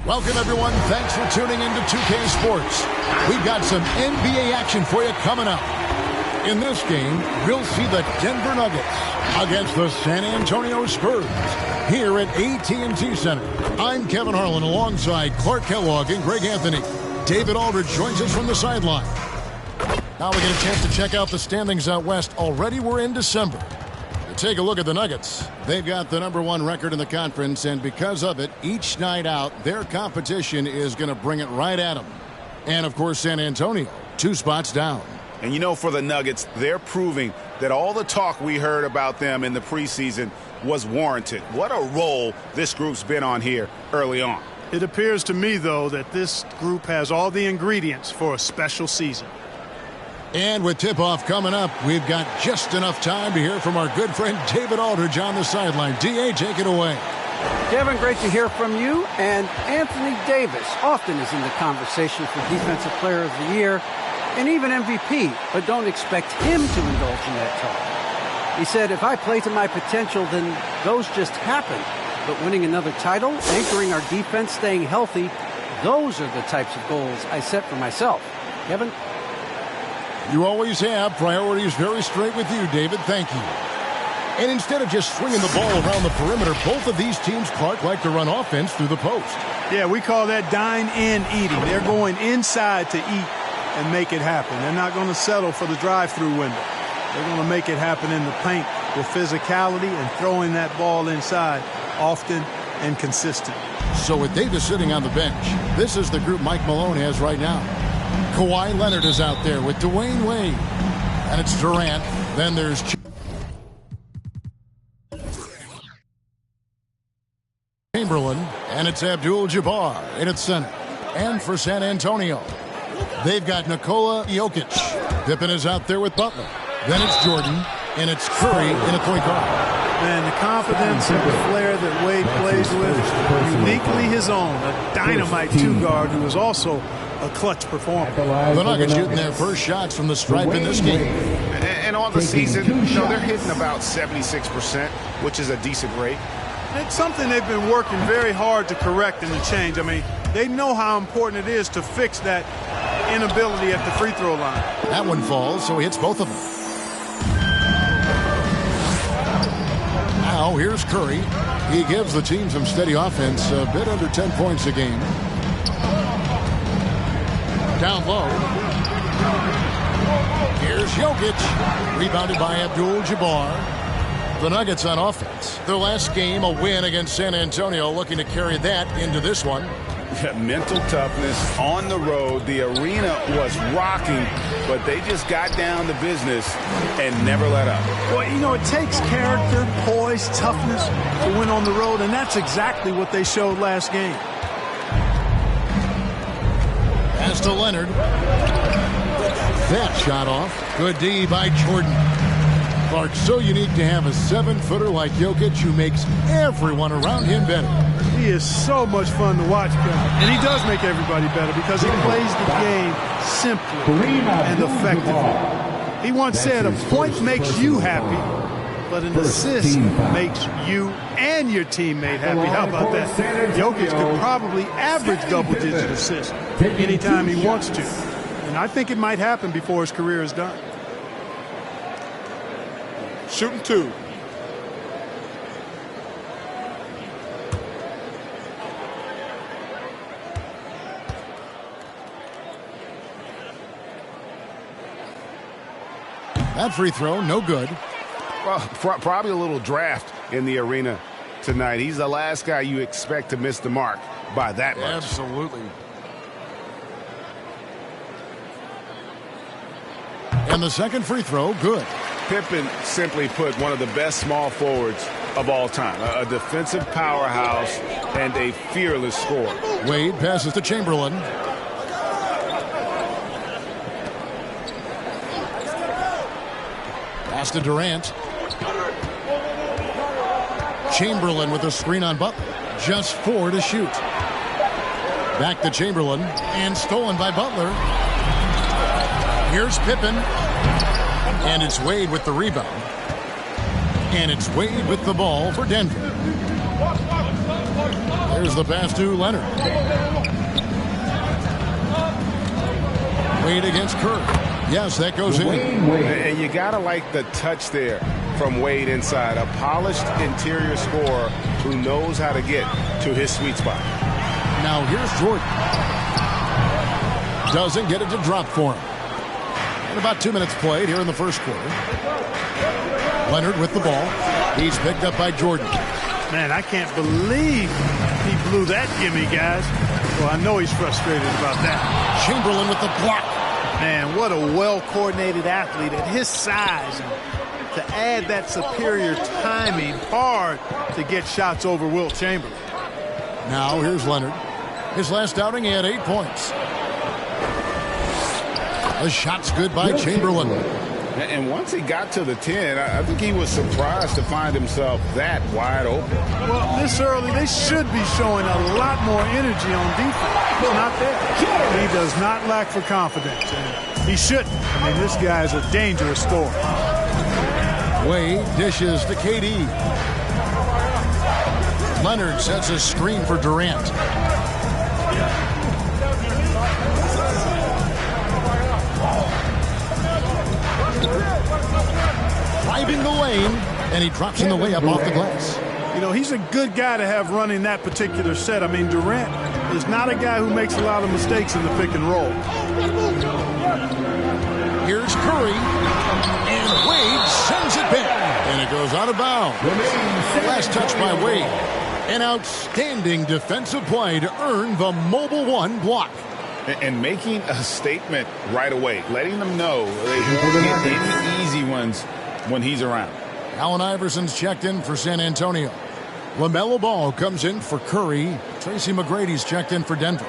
Welcome, everyone. Thanks for tuning in to 2K Sports. We've got some NBA action for you coming up. In this game, we'll see the Denver Nuggets against the San Antonio Spurs here at AT&T Center. I'm Kevin Harlan alongside Clark Kellogg and Greg Anthony. David Aldridge joins us from the sideline. Now we get a chance to check out the standings out west. Already we're in December. Take a look at the Nuggets. They've got the #1 record in the conference, and because of it, each night out, their competition is going to bring it right at them. And, of course, San Antonio, 2 spots down. And, you know, for the Nuggets, they're proving that all the talk we heard about them in the preseason was warranted. What a role this group's been on here early on. It appears to me, though, that this group has all the ingredients for a special season. And with tip-off coming up, we've got just enough time to hear from our good friend David Aldridge on the sideline. D.A., take it away. Kevin, great to hear from you. And Anthony Davis often is in the conversation for Defensive Player of the Year and even MVP, but don't expect him to indulge in that talk. He said, if I play to my potential, then those just happen. But winning another title, anchoring our defense, staying healthy, those are the types of goals I set for myself. Kevin? You always have. Priorities very straight with you, David. Thank you. And instead of just swinging the ball around the perimeter, both of these teams, Clark, like to run offense through the post. Yeah, we call that dine-in eating. They're going inside to eat and make it happen. They're not going to settle for the drive-through window. They're going to make it happen in the paint with physicality and throwing that ball inside often and consistent. So with Davis sitting on the bench, this is the group Mike Malone has right now. Kawhi Leonard is out there with Dwayne Wade. And it's Durant. Then there's Chamberlain. And it's Abdul-Jabbar in its center. And for San Antonio, they've got Nikola Jokic. Pippen is out there with Butler. Then it's Jordan. And it's Curry in a point guard. Man, the confidence and the flair that Wade plays with, uniquely his own. A dynamite two-guard who is also a clutch performer. The Nuggets shooting their first shots from the stripe in this game. And on the season, they're hitting about 76%, which is a decent rate. It's something they've been working very hard to correct and to change. I mean, they know how important it is to fix that inability at the free throw line. That one falls, so he hits both of them. Now, here's Curry. He gives the team some steady offense, a bit under 10 points a game. Down low. Here's Jokic. Rebounded by Abdul-Jabbar. The Nuggets on offense. Their last game, a win against San Antonio, looking to carry that into this one. Mental toughness on the road. The arena was rocking, but they just got down to business and never let up. Well, you know, it takes character, poise, toughness to win on the road, and that's exactly what they showed last game. Pass to Leonard. That shot off. Good D by Jordan. Clark, so unique to have a 7-footer like Jokic who makes everyone around him better. He is so much fun to watch, and he does make everybody better because he plays the game simply and effectively. He once said, a point makes you happy, but an assist makes you and your teammate happy. How about that? Jokic could probably average double-digit assists anytime he wants to, and I think it might happen before his career is done. Shooting 2. That free throw, no good. Well, probably a little draft in the arena tonight. He's the last guy you expect to miss the mark by that much. Absolutely. And the second free throw, good. Pippen, simply put, one of the best small forwards of all time. A defensive powerhouse and a fearless scorer. Wade passes to Chamberlain. Pass to Durant. Chamberlain with a screen on Butler. Just 4 to shoot. Back to Chamberlain. And stolen by Butler. Here's Pippen. And it's Wade with the rebound. And it's Wade with the ball for Denver. There's the pass to Leonard. Wade against Curry. Yes, that goes in. And you got to like the touch there from Wade inside. A polished interior scorer who knows how to get to his sweet spot. Now here's Jordan. Doesn't get it to drop for him. And about 2 minutes played here in the first quarter. Leonard with the ball. He's picked up by Jordan. Man, I can't believe he blew that gimme, guys. Well, I know he's frustrated about that. Chamberlain with the block. Man, what a well-coordinated athlete at his size. And to add that superior timing, hard to get shots over Wilt Chamberlain. Now here's Leonard. His last outing, he had 8 points. The shot's good by Chamberlain. And once he got to the 10, I think he was surprised to find himself that wide open. Well, this early, they should be showing a lot more energy on defense. But not there. He does not lack for confidence. And he shouldn't. I mean, this guy is a dangerous story. Wade dishes to KD. Leonard sets a screen for Durant. Driving the lane, and he drops in the layup off the glass. You know, he's a good guy to have running that particular set. I mean, Durant is not a guy who makes a lot of mistakes in the pick and roll. Here's Curry, and Wade sends it back, and it goes out of bounds. Last touch by Wade. An outstanding defensive play to earn the Mobile One block. And making a statement right away, letting them know they won't get any easy ones when he's around. Allen Iverson's checked in for San Antonio. LaMelo Ball comes in for Curry. Tracy McGrady's checked in for Denver.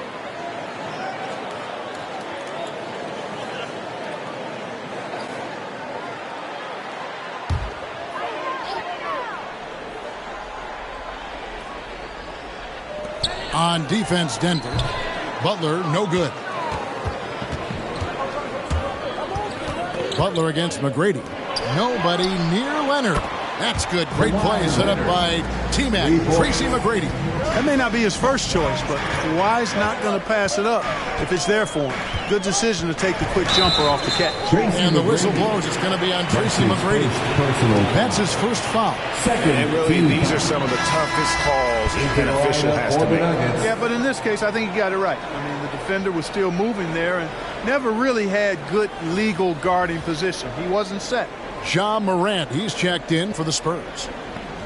On defense, Denver. Butler, no good. Butler against McGrady. Nobody near Leonard. That's good. Great play set up by T-Mac, Tracy McGrady. That may not be his first choice, but Kawhi's not going to pass it up if it's there for him. Good decision to take the quick jumper off the catch. And the whistle blows. It's going to be on Tracy McGrady. That's his first foul. And really, these are some of the toughest calls an official has to make. Yeah, but in this case, I think he got it right. I mean, the defender was still moving there and never really had good legal guarding position. He wasn't set. Ja Morant, he's checked in for the Spurs.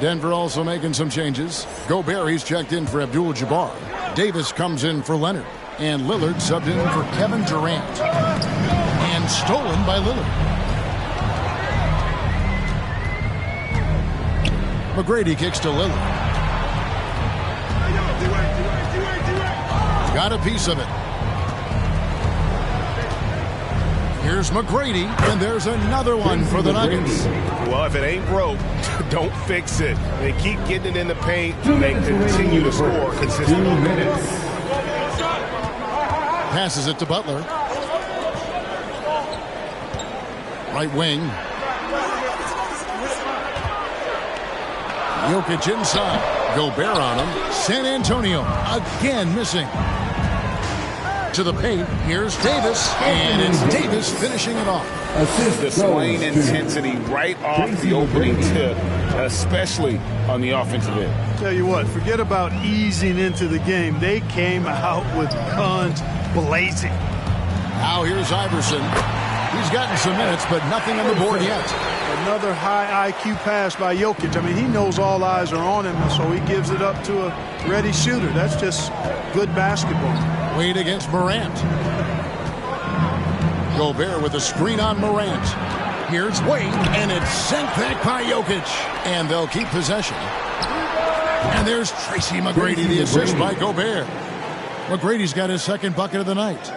Denver also making some changes. Gobert, he's checked in for Abdul-Jabbar. Davis comes in for Leonard. And Lillard subbed in for Kevin Durant. And stolen by Lillard. McGrady kicks to Lillard. Got a piece of it. Here's McGrady, and there's another one for the Nuggets. Well, if it ain't broke, don't fix it. They keep getting it in the paint, and they continue to score consistently. Passes it to Butler. Right wing. Jokic inside. Gobert on him. San Antonio again missing. To the paint. Here's Davis. And it's Davis finishing it off. The swaying intensity right off the opening tip, especially on the offensive end. Tell you what, forget about easing into the game. They came out with guns blazing. Now here's Iverson. He's gotten some minutes, but nothing on the board yet. Another high IQ pass by Jokic. I mean, he knows all eyes are on him, so he gives it up to a ready shooter. That's just good basketball. Wade against Morant. Gobert with a screen on Morant. Here's Wade, and it's sent back by Jokic. And they'll keep possession. And there's Tracy McGrady, the assist by Gobert. McGrady's got his second bucket of the night.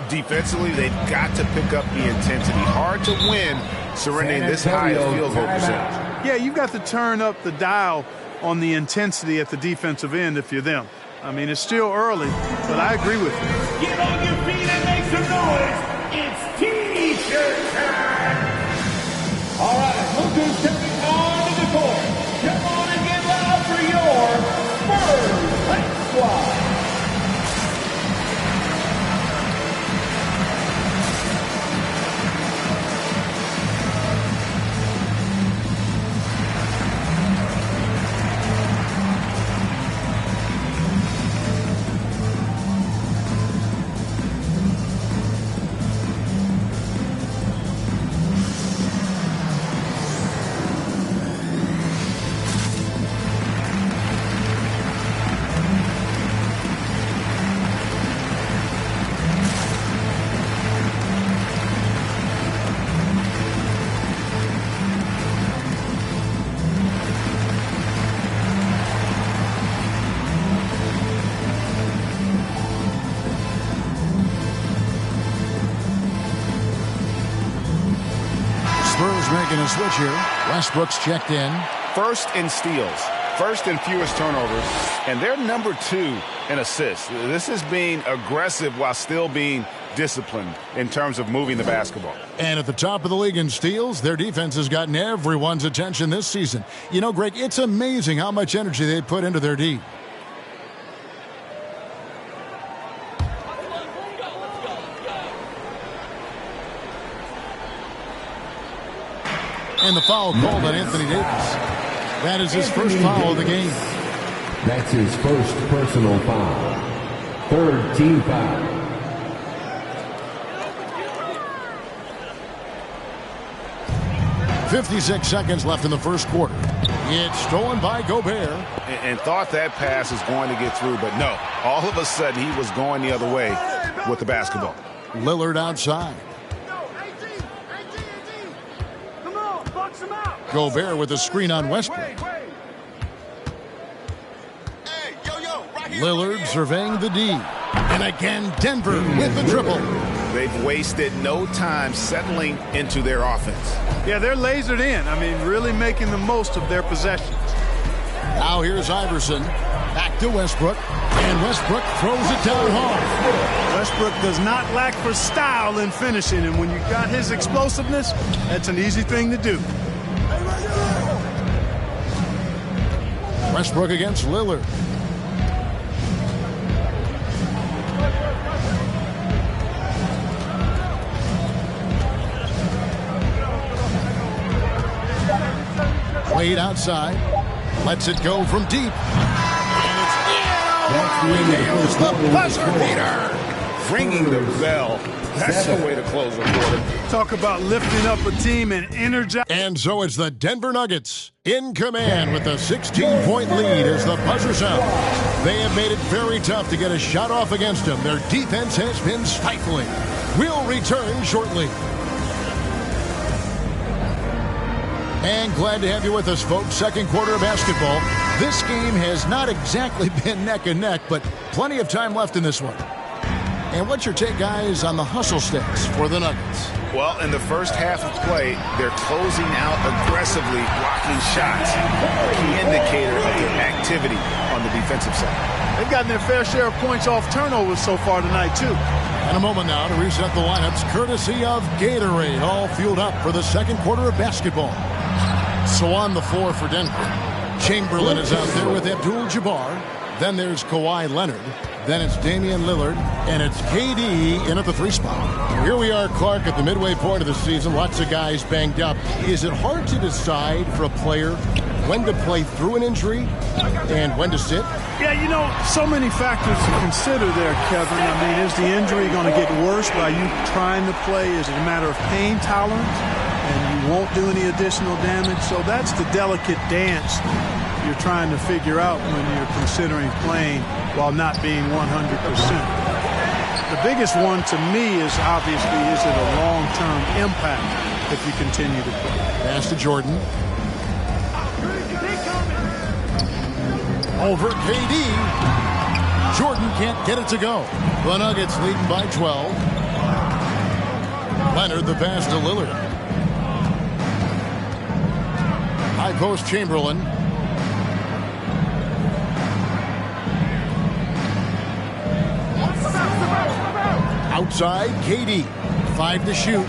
Defensively, they've got to pick up the intensity. Hard to win surrendering this high field goal percentage. Yeah, you've got to turn up the dial on the intensity at the defensive end if you're them. I mean, it's still early, but I agree with you. Get on your feet and make some noise. It's T-shirt time. All right, look who's stepping onto the court. Come on and get loud for your Spurs. Let's go. making a switch here. Westbrook's checked in. First in steals, first in fewest turnovers, and they're number 2 in assists. This is being aggressive while still being disciplined in terms of moving the basketball. And at the top of the league in steals, their defense has gotten everyone's attention this season. You know, Greg, it's amazing how much energy they put into their D. And the foul called on Anthony Davis. That is his first foul of the game. That's his first personal foul. Third team foul. .56 seconds left in the first quarter. It's stolen by Gobert. And thought that pass was going to get through, but no. All of a sudden, he was going the other way with the basketball. Lillard outside. Gobert with a screen on Westbrook. Lillard surveying the D. And again, Denver with the triple. They've wasted no time settling into their offense. Yeah, they're lasered in. I mean, really making the most of their possessions. Now here's Iverson. Back to Westbrook. And Westbrook throws it down hard. Westbrook does not lack for style in finishing. And when you got his explosiveness, that's an easy thing to do. Westbrook against Lillard. Wade outside. Lets it go from deep. And it's nails the buzzer beater. Ringing the bell. That's the way to close a quarter. Talk about lifting up a team and energize. And so it's the Denver Nuggets in command with a 16-point lead as the buzzer sounds. They have made it very tough to get a shot off against them. Their defense has been stifling. We'll return shortly. And glad to have you with us, folks. Second quarter of basketball. This game has not exactly been neck and neck, but plenty of time left in this one. And what's your take, guys, on the hustle stats for the Nuggets? Well, in the first half of play, they're closing out aggressively, blocking shots. A key indicator of the activity on the defensive side. They've gotten their fair share of points off turnovers so far tonight, too. And a moment now to reset the lineups, courtesy of Gatorade, all fueled up for the second quarter of basketball. So on the floor for Denver, Chamberlain is out there with Abdul-Jabbar. Then there's Kawhi Leonard. Then it's Damian Lillard, and it's KD in at the 3 spot. Here we are, Clark, at the midway point of the season. Lots of guys banged up. Is it hard to decide for a player when to play through an injury and when to sit? Yeah, you know, so many factors to consider there, Kevin. I mean, is the injury going to get worse by you trying to play? Is it a matter of pain tolerance and you won't do any additional damage? So that's the delicate dance you're trying to figure out when you're considering playing while not being 100%. The biggest one to me is obviously, is it a long-term impact if you continue to play? Pass to Jordan. Over KD. Jordan can't get it to go. The Nuggets leading by 12. Leonard the pass to Lillard. High post Chamberlain. Outside, KD. 5 to shoot.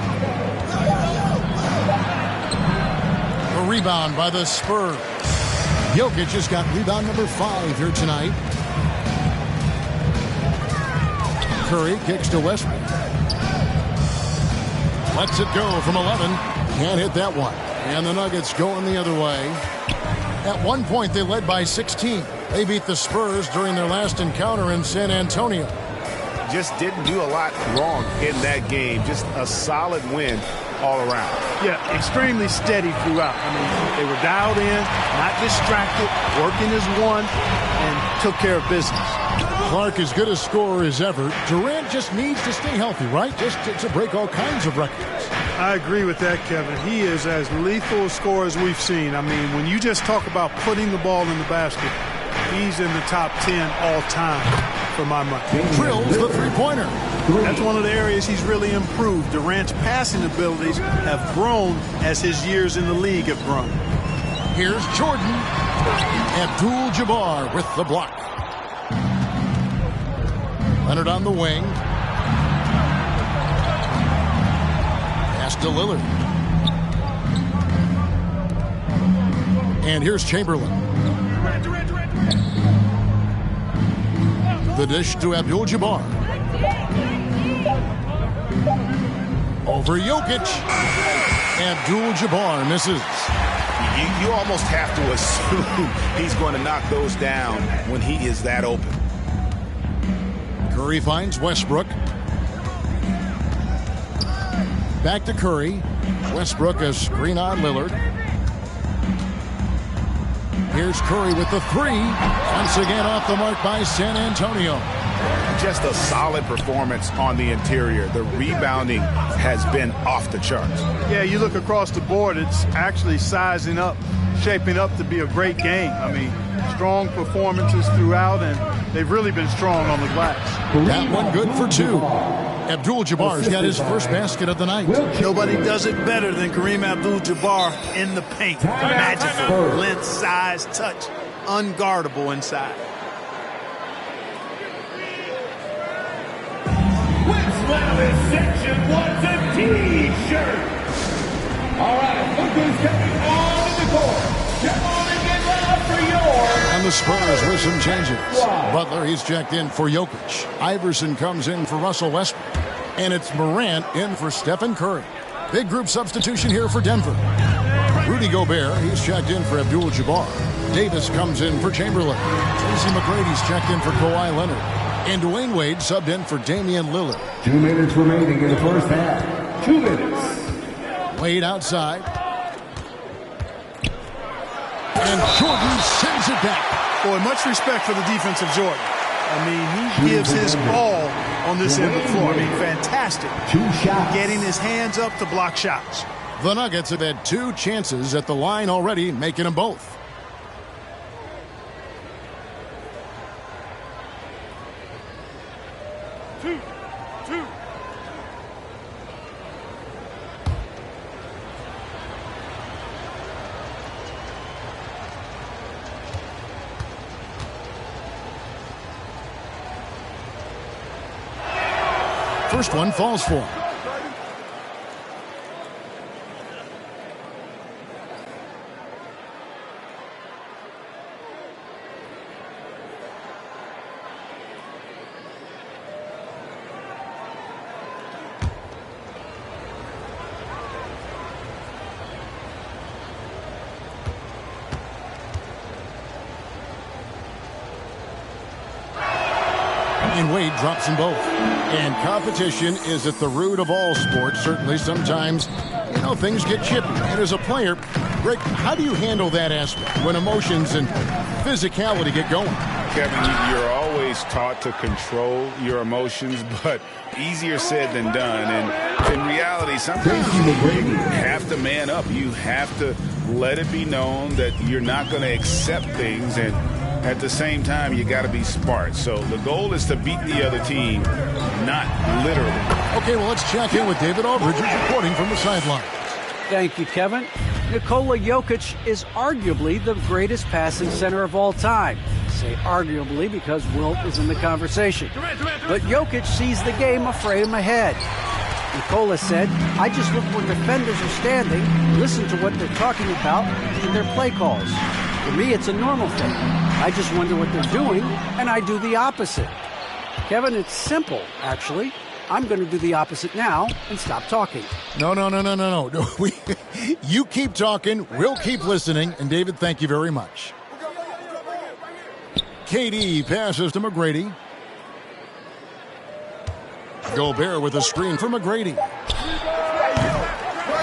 A rebound by the Spurs. Jokic has got rebound number 5 here tonight. Curry kicks to Westbrook. Lets it go from 11. Can't hit that one. And the Nuggets going the other way. At one point, they led by 16. They beat the Spurs during their last encounter in San Antonio. Just didn't do a lot wrong in that game. Just a solid win all around. Yeah, extremely steady throughout. I mean, they were dialed in, not distracted, working as one, and took care of business. Clark, as good a scorer as ever. Durant just needs to stay healthy, right? Just to break all kinds of records. I agree with that, Kevin. He is as lethal a scorer as we've seen. I mean, when you just talk about putting the ball in the basket, He's in the top 10 all time for my money. Drills the three-pointer. That's one of the areas he's really improved. Durant's passing abilities have grown as his years in the league have grown. Here's Jordan. Abdul-Jabbar with the block. Leonard on the wing. Pass to Lillard. And here's Chamberlain. The dish to Abdul-Jabbar. Over Jokic. Abdul-Jabbar misses. You almost have to assume he's going to knock those down when he is that open. Curry finds Westbrook. Back to Curry. Westbrook a screen on Lillard. Here's Curry with the three. Once again off the mark by San Antonio. Just a solid performance on the interior. The rebounding has been off the charts. Yeah, you look across the board, it's actually sizing up, shaping up to be a great game. I mean, strong performances throughout, and they've really been strong on the glass. That one good for two. Abdul-Jabbar's got his first basket of the night. Nobody does it better than Kareem Abdul-Jabbar in the paint. Magical, length, size, touch, unguardable inside. This section wants a T-shirt. All right, look who's coming on the court. Come on and get loud for yours. And the Spurs with some changes. Butler, he's checked in for Jokic. Iverson comes in for Russell Westbrook. And it's Morant in for Stephen Curry. Big group substitution here for Denver. Rudy Gobert, he's checked in for Abdul-Jabbar. Davis comes in for Chamberlain. Tracy McGrady's checked in for Kawhi Leonard. And Dwayne Wade subbed in for Damian Lillard. 2 minutes remaining in the first half. 2 minutes. Wade outside. And Jordan sends it back. Boy, much respect for the defense of Jordan. I mean, he gives his all on this end of the floor. I mean, fantastic. 2 shots. Getting his hands up to block shots. The Nuggets have had 2 chances at the line already, making them both. First one falls for him. And Wade drops them both. And competition is at the root of all sports. Certainly sometimes, things get chippy. And as a player, Greg, how do you handle that aspect when emotions and physicality get going? Kevin, you're always taught to control your emotions, but easier said than done. And in reality, sometimes you have to man up. You have to let it be known that you're not going to accept things, and at the same time, you got to be smart. So the goal is to beat the other team, not literally. Okay, well, let's check in with David Aldridge, who's reporting from the sideline. Thank you, Kevin. Nikola Jokic is arguably the greatest passing center of all time. I say arguably because Wilt is in the conversation. But Jokic sees the game a frame ahead. Nikola said, I just look where defenders are standing, listen to what they're talking about in their play calls. For me, it's a normal thing. I just wonder what they're doing, and I do the opposite. Kevin, it's simple, actually. I'm going to do the opposite now and stop talking. No. You keep talking, we'll keep listening, and David, thank you very much. KD passes to McGrady. Gobert with a screen for McGrady.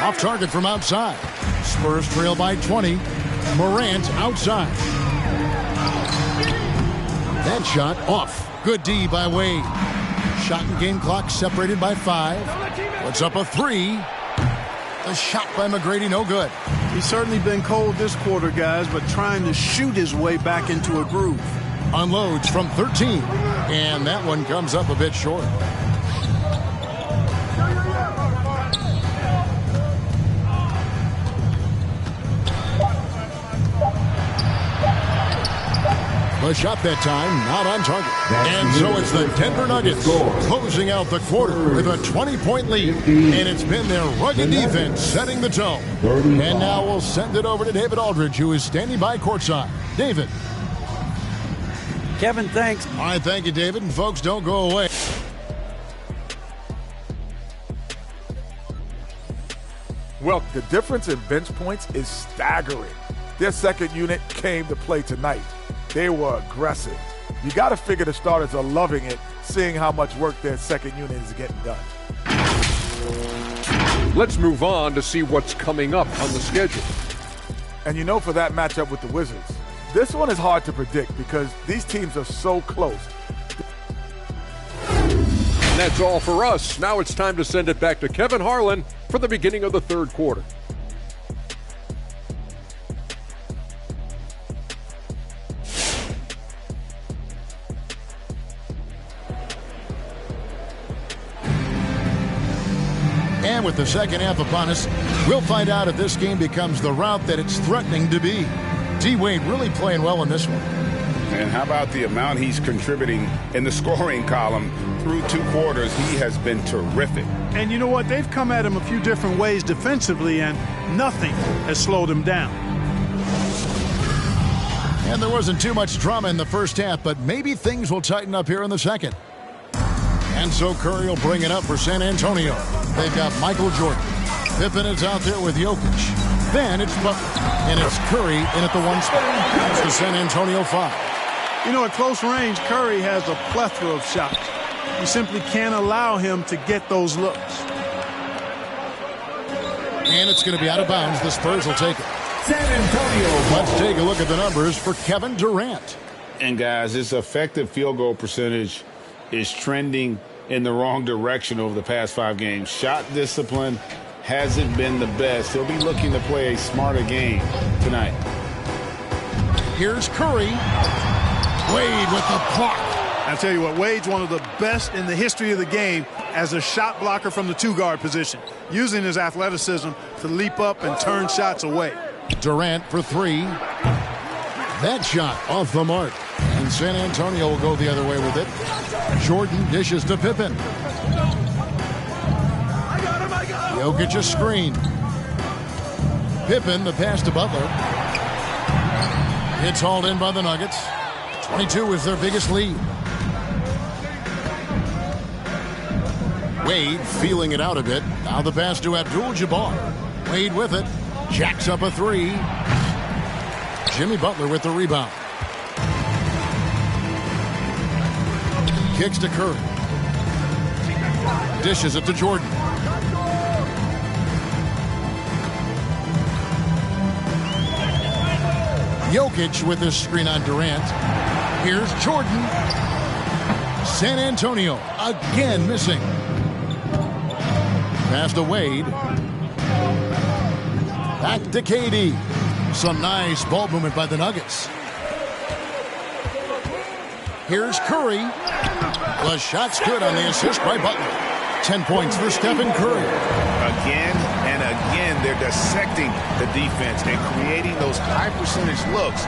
Off target from outside. Spurs trail by 20. Morant outside. That shot off. Good D by Wade. Shot and game clock separated by 5. Puts up a 3. The shot by McGrady, no good. He's certainly been cold this quarter, guys, but trying to shoot his way back into a groove. Unloads from 13, and that one comes up a bit short. The shot that time, not on target. And so it's the Denver Nuggets closing out the quarter with a 20-point lead. And it's been their rugged defense setting the tone. And now we'll send it over to David Aldridge, who is standing by courtside. David. Kevin, thanks. All right, thank you, David. And folks, don't go away. Well, the difference in bench points is staggering. Their second unit came to play tonight. They were aggressive. You got to figure the starters are loving it, seeing how much work their second unit is getting done. Let's move on to see what's coming up on the schedule. And you know, for that matchup with the Wizards, this one is hard to predict because these teams are so close. And that's all for us. Now it's time to send it back to Kevin Harlan for the beginning of the third quarter. And with the second half upon us, we'll find out if this game becomes the route that it's threatening to be. D-Wade really playing well in this one. And how about the amount he's contributing in the scoring column through 2 quarters? He has been terrific. And you know what? They've come at him a few different ways defensively, and nothing has slowed him down. And there wasn't too much drama in the first half, but maybe things will tighten up here in the second. And so Curry will bring it up for San Antonio. They've got Michael Jordan. Pippen is out there with Jokic. Then it's Butler. And it's Curry in at the 1 spot. That's the San Antonio 5. You know, at close range, Curry has a plethora of shots. You simply can't allow him to get those looks. And it's going to be out of bounds. The Spurs will take it. San Antonio. Let's take a look at the numbers for Kevin Durant. And guys, his effective field goal percentage is trending in the wrong direction over the past 5 games. Shot discipline hasn't been the best. He'll be looking to play a smarter game tonight. Here's Curry. Wade with the block. I'll tell you what, Wade's one of the best in the history of the game as a shot blocker from the 2-guard position, using his athleticism to leap up and turn shots away. Durant for 3. That shot off the mark. And San Antonio will go the other way with it. Jordan dishes to Pippen. Jokic a screen. Pippen, the pass to Butler. It's hauled in by the Nuggets. 22 is their biggest lead. Wade feeling it out a bit. Now the pass to Abdul-Jabbar. Wade with it. Jacks up a 3. Jimmy Butler with the rebound. Kicks to Curry. Dishes it to Jordan. Jokic with this screen on Durant. Here's Jordan. San Antonio again missing. Pass to Wade. Back to KD. Some nice ball movement by the Nuggets. Here's Curry. The shot's good on the assist by Butler. 10 points for Stephen Curry. Again and again, they're dissecting the defense and creating those high-percentage looks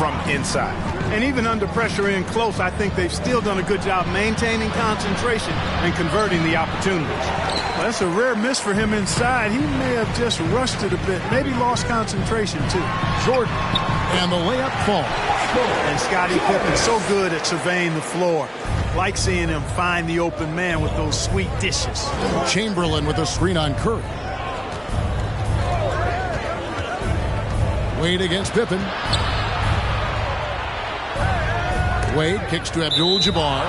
from inside. And even under pressure in close, I think they've still done a good job maintaining concentration and converting the opportunities. Well, that's a rare miss for him inside. He may have just rushed it a bit, maybe lost concentration too. Jordan, and the layup falls. And Scottie Pippen's so good at surveying the floor. Like seeing him find the open man with those sweet dishes. Chamberlain with a screen on Curry. Wade against Pippen. Wade kicks to Abdul-Jabbar.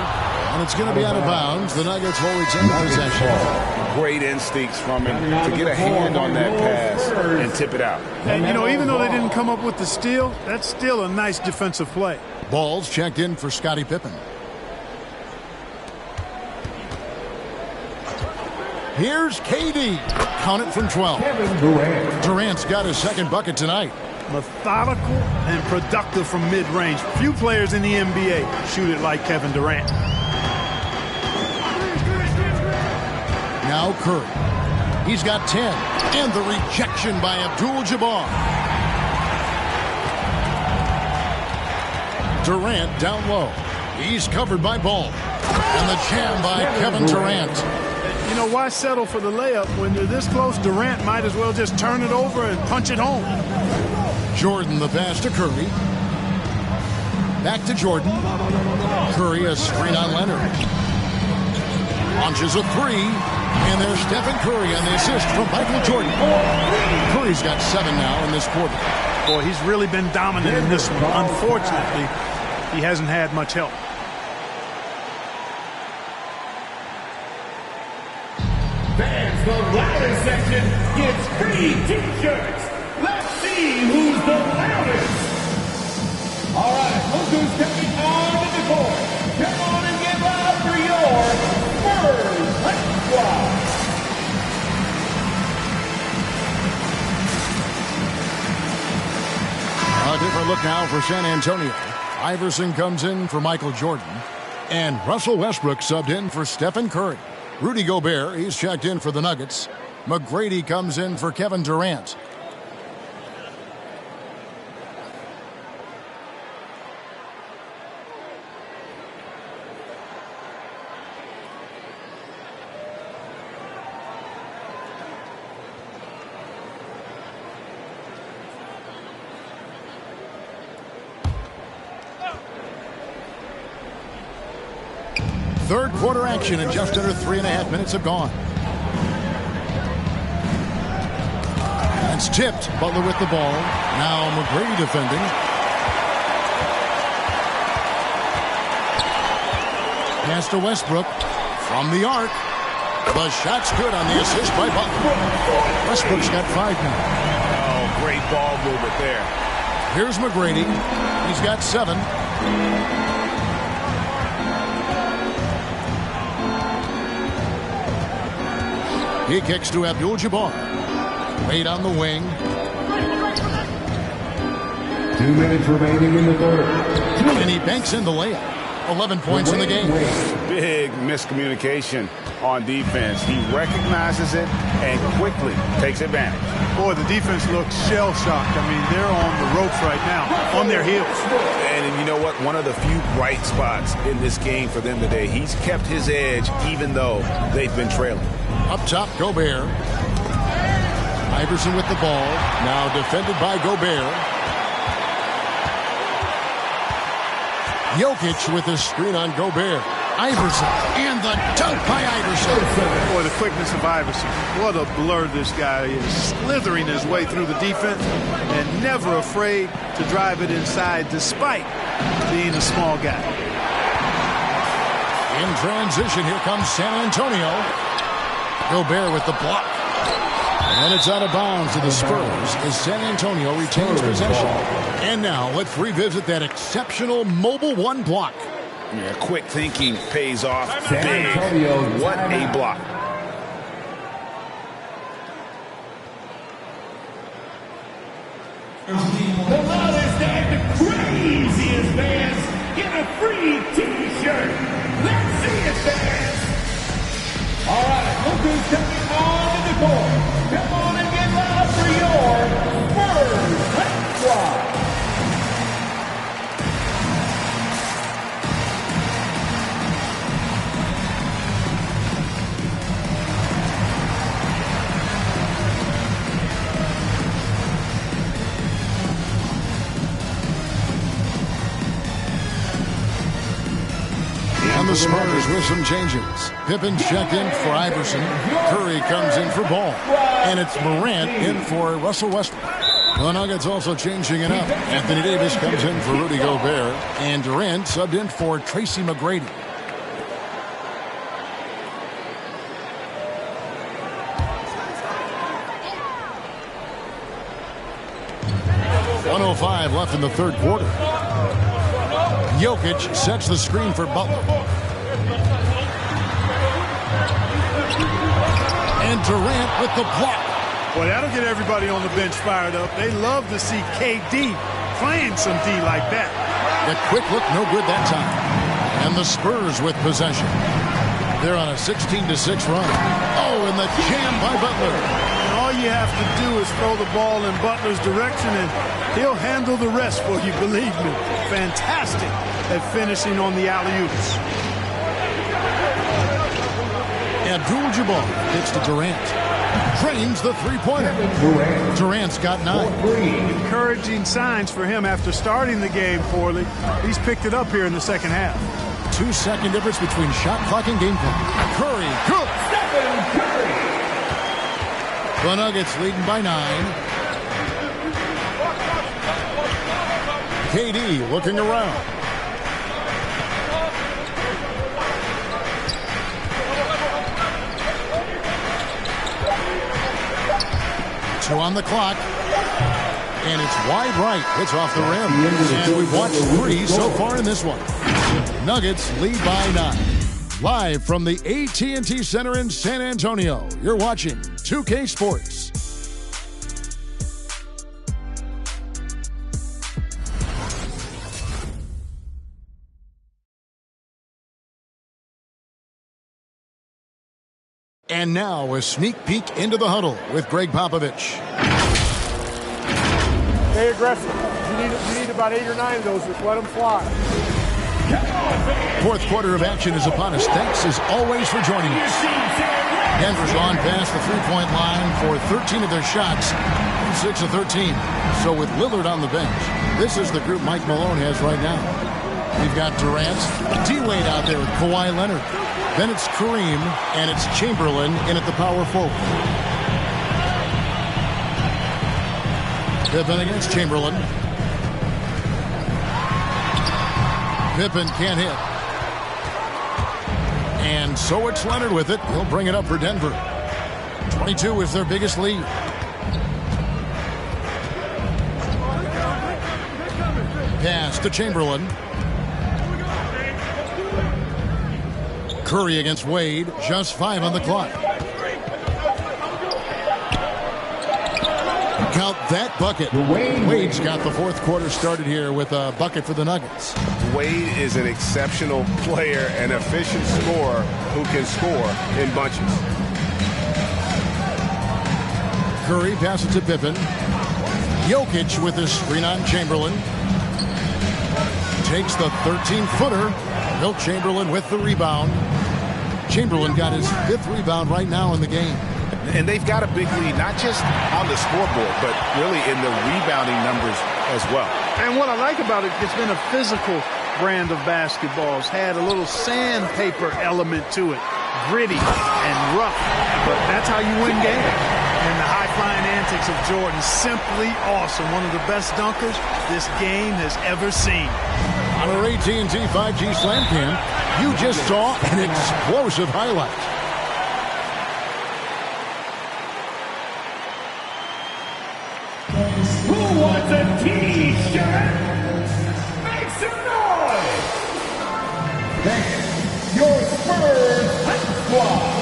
And it's going to be out of bounds. The Nuggets will retain possession. Great instincts from him to get a hand on that pass and tip it out. And, you know, even though they didn't come up with the steal, that's still a nice defensive play. Ball's checked in for Scottie Pippen. Here's KD. count it from 12. Durant's got his second bucket tonight. Methodical and productive from mid-range. Few players in the NBA shoot it like Kevin Durant. Now Curry. He's got 10. And the rejection by Abdul-Jabbar. Durant down low. He's covered by Ball. And the jam by Kevin Durant. You know, why settle for the layup when they're this close? Durant might as well just turn it over and punch it home. Jordan the pass to Curry. Back to Jordan. Curry a screen on Leonard. Launches a three. And there's Stephen Curry on the assist from Michael Jordan. Curry's got 7 now in this quarter. Boy, he's really been dominant in this one. Unfortunately, he hasn't had much help. Fans, the loudest section gets free T-shirts. Let's see who's the loudest. All right, look who's coming on the court. Come on and get loud for your Spurs Hype Squad. A different look now for San Antonio. Iverson comes in for Michael Jordan. And Russell Westbrook subbed in for Stephen Curry. Rudy Gobert, he's checked in for the Nuggets. McGrady comes in for Kevin Durant. Third quarter action and just under 3.5 minutes have gone. It's tipped. Butler with the ball. Now McGrady defending. Pass to Westbrook from the arc. The shot's good on the assist by Butler. Westbrook's got 5 now. Oh, great ball movement there. Here's McGrady. He's got 7. He kicks to Abdul-Jabbar. Wade on the wing. 2 minutes remaining in the third. And he banks in the layup. 11 points in the game. Big miscommunication on defense. He recognizes it and quickly takes advantage. Boy, the defense looks shell-shocked. I mean, they're on the ropes right now, on their heels. And you know what? One of the few bright spots in this game for them today. He's kept his edge even though they've been trailing. Up top, Gobert. Iverson with the ball. Now defended by Gobert. Jokic with his screen on Gobert. Iverson. And the dunk by Iverson. Boy, the quickness of Iverson. What a blur this guy is. Slithering his way through the defense and never afraid to drive it inside despite being a small guy. In transition, here comes San Antonio. Gobert with the block. And it's out of bounds to the Spurs as San Antonio retains possession. And now let's revisit that exceptional Mobile One block. Yeah, quick thinking pays off San big. Antonio. What a block. The loudest and the craziest fans get a free T-shirt. Let's see it, fans. All right, look who's coming on the court. Come on and get loud for your Spurs Hype Squad. And the Spurs with some changes. Pippen checked in for Iverson. Curry comes in for Ball. And it's Morant in for Russell Westbrook. The Nuggets also changing it up. Anthony Davis comes in for Rudy Gobert. And Durant subbed in for Tracy McGrady. .105 left in the third quarter. Jokic sets the screen for Butler. And Durant with the block. Boy, that'll get everybody on the bench fired up. They love to see KD playing some D like that. The quick look, no good that time. And the Spurs with possession. They're on a 16-6 run. Oh, and the jam by Butler. And all you have to do is throw the ball in Butler's direction, and he'll handle the rest for you, believe me. Fantastic at finishing on the alley-oops. Abdul-Jabbar gets to Durant. Drains the three-pointer. Durant's got 9. Encouraging signs for him after starting the game poorly. He's picked it up here in the second half. 2-second difference between shot clock and game clock. Curry, good. Stephen Curry. The Nuggets leading by 9. KD looking around. Two on the clock. And it's wide right. It's off the rim. And we've watched 3 so far in this one. Nuggets lead by 9. Live from the AT&T Center in San Antonio, you're watching 2K Sports. And now a sneak peek into the huddle with Greg Popovich. Stay aggressive. You need about 8 or 9 of those. Just let them fly. Fourth quarter of action is upon us. Thanks as always for joining us. Denver's on past the three-point line for 13 of their shots, 6 of 13. So with Lillard on the bench, this is the group Mike Malone has right now. We've got Durant, D-Wade out there with Kawhi Leonard. Then it's Kareem, and it's Chamberlain in at the power forward. Pippen against Chamberlain. Pippen can't hit. And so it's Leonard with it. He'll bring it up for Denver. 22 is their biggest lead. Pass to Chamberlain. Curry against Wade. Just 5 on the clock. Count that bucket. Wade's got the fourth quarter started here with a bucket for the Nuggets. Wade is an exceptional player, an efficient scorer who can score in bunches. Curry passes to Pippen. Jokic with his screen on Chamberlain. Takes the 13-footer. Wilt Chamberlain with the rebound. Chamberlain got his 5th rebound right now in the game. And they've got a big lead, not just on the scoreboard, but really in the rebounding numbers as well. And what I like about it, it's been a physical brand of basketball. It's had a little sandpaper element to it. Gritty and rough. But that's how you win games. And the high-flying antics of Jordan, simply awesome. One of the best dunkers this game has ever seen. On our AT&T 5G Slam Cam, you just saw an explosive highlight. Who wants a T-shirt? Make some noise! Thanks. Your Spurs Hype Squad.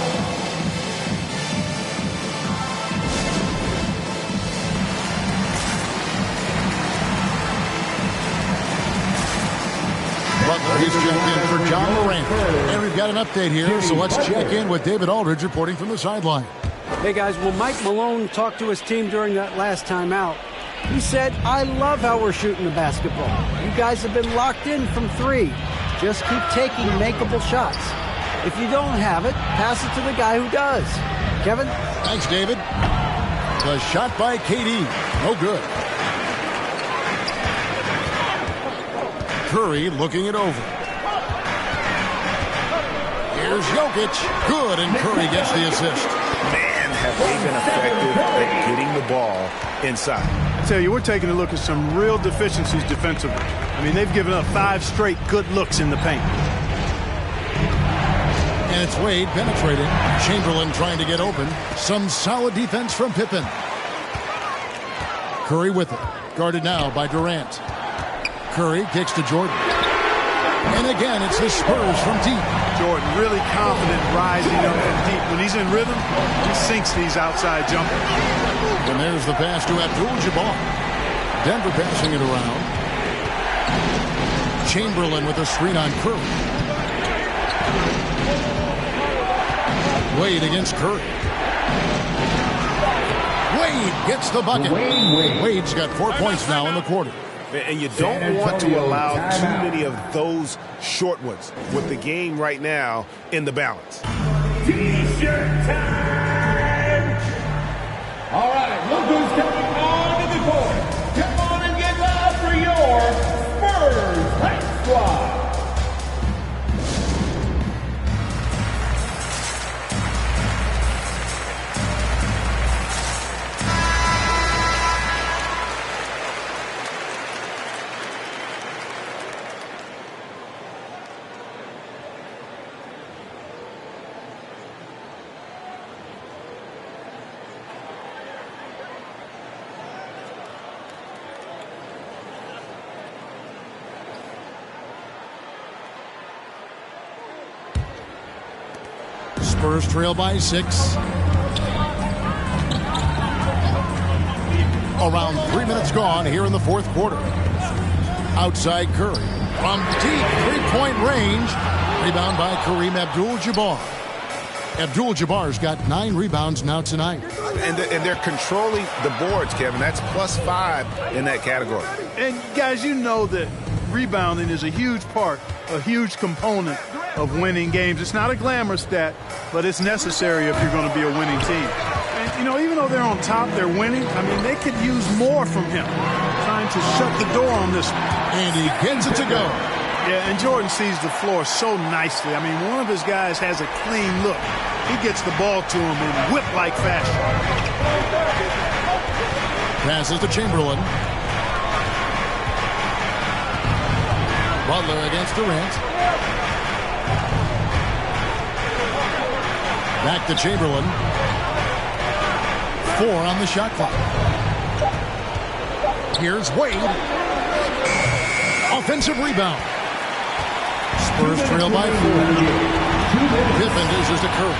Butler, he's checked in for John Morant. And we've got an update here, so let's check in with David Aldridge reporting from the sideline. Hey, guys, when Mike Malone talked to his team during that last time out, he said, I love how we're shooting the basketball. You guys have been locked in from 3. Just keep taking makeable shots. If you don't have it, pass it to the guy who does. Kevin? Thanks, David. The shot by KD. No good. Curry looking it over. Here's Jokic. Good, and Curry gets the assist. Man, have they been effective at getting the ball inside. I tell you, we're taking a look at some real deficiencies defensively. I mean, they've given up 5 straight good looks in the paint. And it's Wade penetrating. Chamberlain trying to get open. Some solid defense from Pippen. Curry with it. Guarded now by Durant. Curry kicks to Jordan. And again, it's the Spurs from deep. Jordan, really confident rising up from deep. When he's in rhythm, he sinks these outside jumpers. And there's the pass to Abdul-Jabbar. Denver passing it around. Chamberlain with a screen on Curry. Wade against Curry. Wade gets the bucket. Wade's got 4 points now in the quarter. And you don't want to allow too many of those short ones with the game right now in the balance. T-shirt time! All right, look who's coming on to the court. Come on and get loud for your Spurs Hype Squad. Spurs trail by 6. Around 3 minutes gone here in the fourth quarter. Outside Curry. From deep three-point range. Rebound by Kareem Abdul-Jabbar. Abdul-Jabbar's got 9 rebounds now tonight. And they're controlling the boards, Kevin. That's +5 in that category. And guys, you know that rebounding is a huge part, a huge component of winning games. It's not a glamour stat, but it's necessary if you're going to be a winning team. And, you know, even though they're on top, they're winning. I mean, they could use more from him. Trying to shut the door on this one. And he gets it to go. Yeah, and Jordan sees the floor so nicely. I mean, one of his guys has a clean look. He gets the ball to him in whip-like fashion. Passes to Chamberlain. Butler against Durant. Back to Chamberlain. 4 on the shot clock. Here's Wade. Offensive rebound. Spurs trail by 4. Pippen dishes to Curry.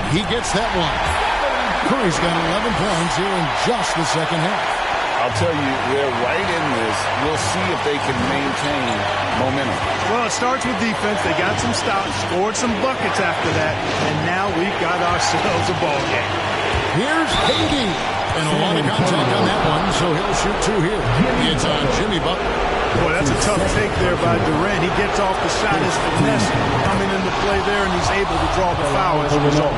He gets that one. Curry's got 11 points here in just the second half. I'll tell you, they're right in this. We'll see if they can maintain momentum. Well, it starts with defense. They got some stops, scored some buckets after that, and now we've got ourselves a ball game. Here's KD. And a lot of contact on that one, so he'll shoot 2 here. It's on Jimmy Butler. Boy, that's a tough take there by Durant. He gets off the shot. His finesse coming into play there, and he's able to draw the foul as a result.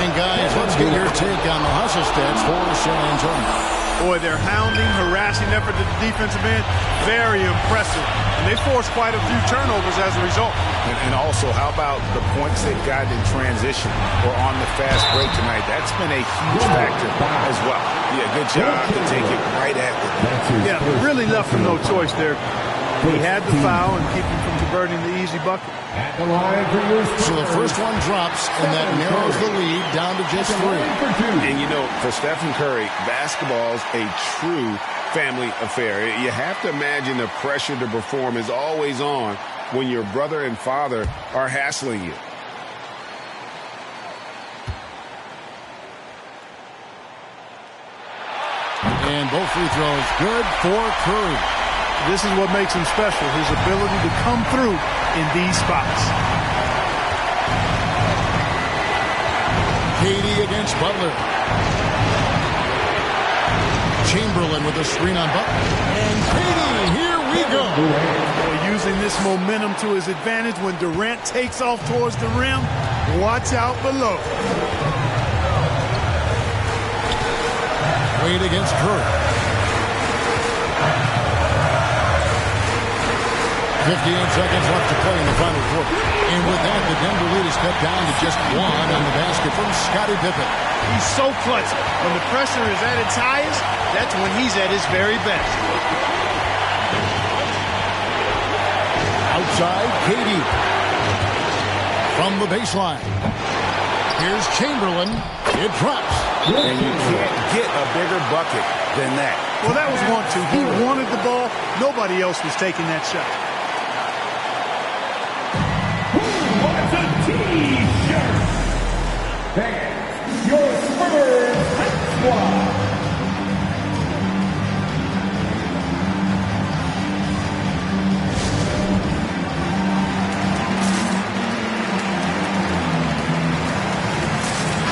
And guys, let's get your take on the hustle stats for San Antonio. Boy, their hounding, harassing effort to the defensive end, very impressive. And they forced quite a few turnovers as a result. And also, how about the points they've gotten in transition or on the fast break tonight? That's been a huge factor as well. Yeah, good job to take it right at them. Yeah, really left him no choice there. He had the foul and keep him from converting the easy bucket. So the first one drops, and that narrows the lead down to just 3. And, you know, for Stephen Curry, basketball's a true family affair. You have to imagine the pressure to perform is always on when your brother and father are hassling you. And both free throws good for Curry. This is what makes him special, his ability to come through in these spots. KD against Butler. Chamberlain with a screen on Butler. And KD, here we go. Boy, using this momentum to his advantage when Durant takes off towards the rim. Watch out below. Wade against Curry. 58 seconds left to play in the final quarter. And with that, the Denver lead is cut down to just 1 on the basket from Scottie Pippen. He's so clutch. When the pressure is at its highest, that's when he's at his very best. Outside, KD. From the baseline. Here's Chamberlain. It drops. And you can't get a bigger bucket than that. Well, that was 1-2. He wanted the ball. Nobody else was taking that shot. What's a T-shirt? That's your Spurs squad.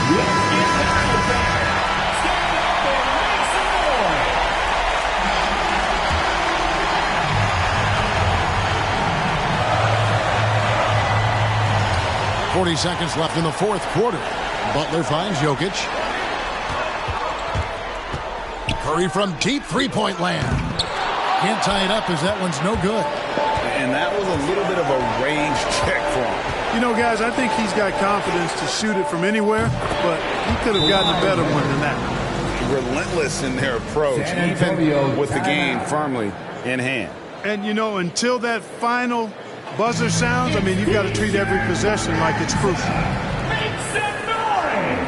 Let's get down to that. Stand up and make some noise. 40 seconds left in the fourth quarter. Butler finds Jokic. Curry from deep three-point land. Can't tie it up as that one's no good. And that was a little bit of a range check for him. You know, guys, I think he's got confidence to shoot it from anywhere, but he could have gotten a better one than that. Relentless in their approach, even with the game firmly in hand. And, you know, until that final buzzer sounds, I mean, you've got to treat every possession like it's crucial. Make some noise.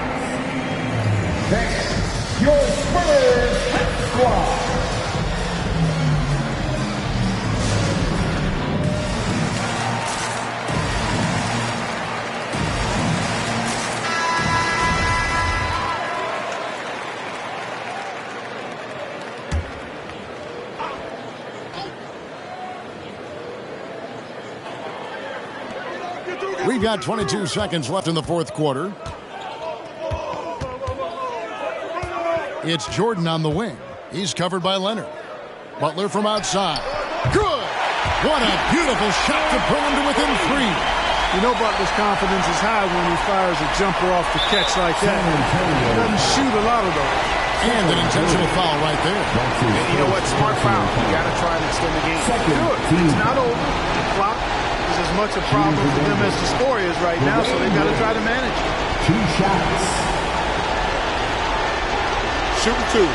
That's your Spurs squad. We've got 22 seconds left in the fourth quarter. It's Jordan on the wing. He's covered by Leonard. Butler from outside. Good! What a beautiful shot to pull him to within 3. You know Butler's confidence is high when he fires a jumper off the catch like that. He doesn't shoot a lot of those. And an intentional foul right there. And you know what? Smart foul. You got to try and extend the game. Good. It's not over. The clock is as much a problem for them as the score is right now, so they've got to try to manage it. 2 shots. Shooting 2.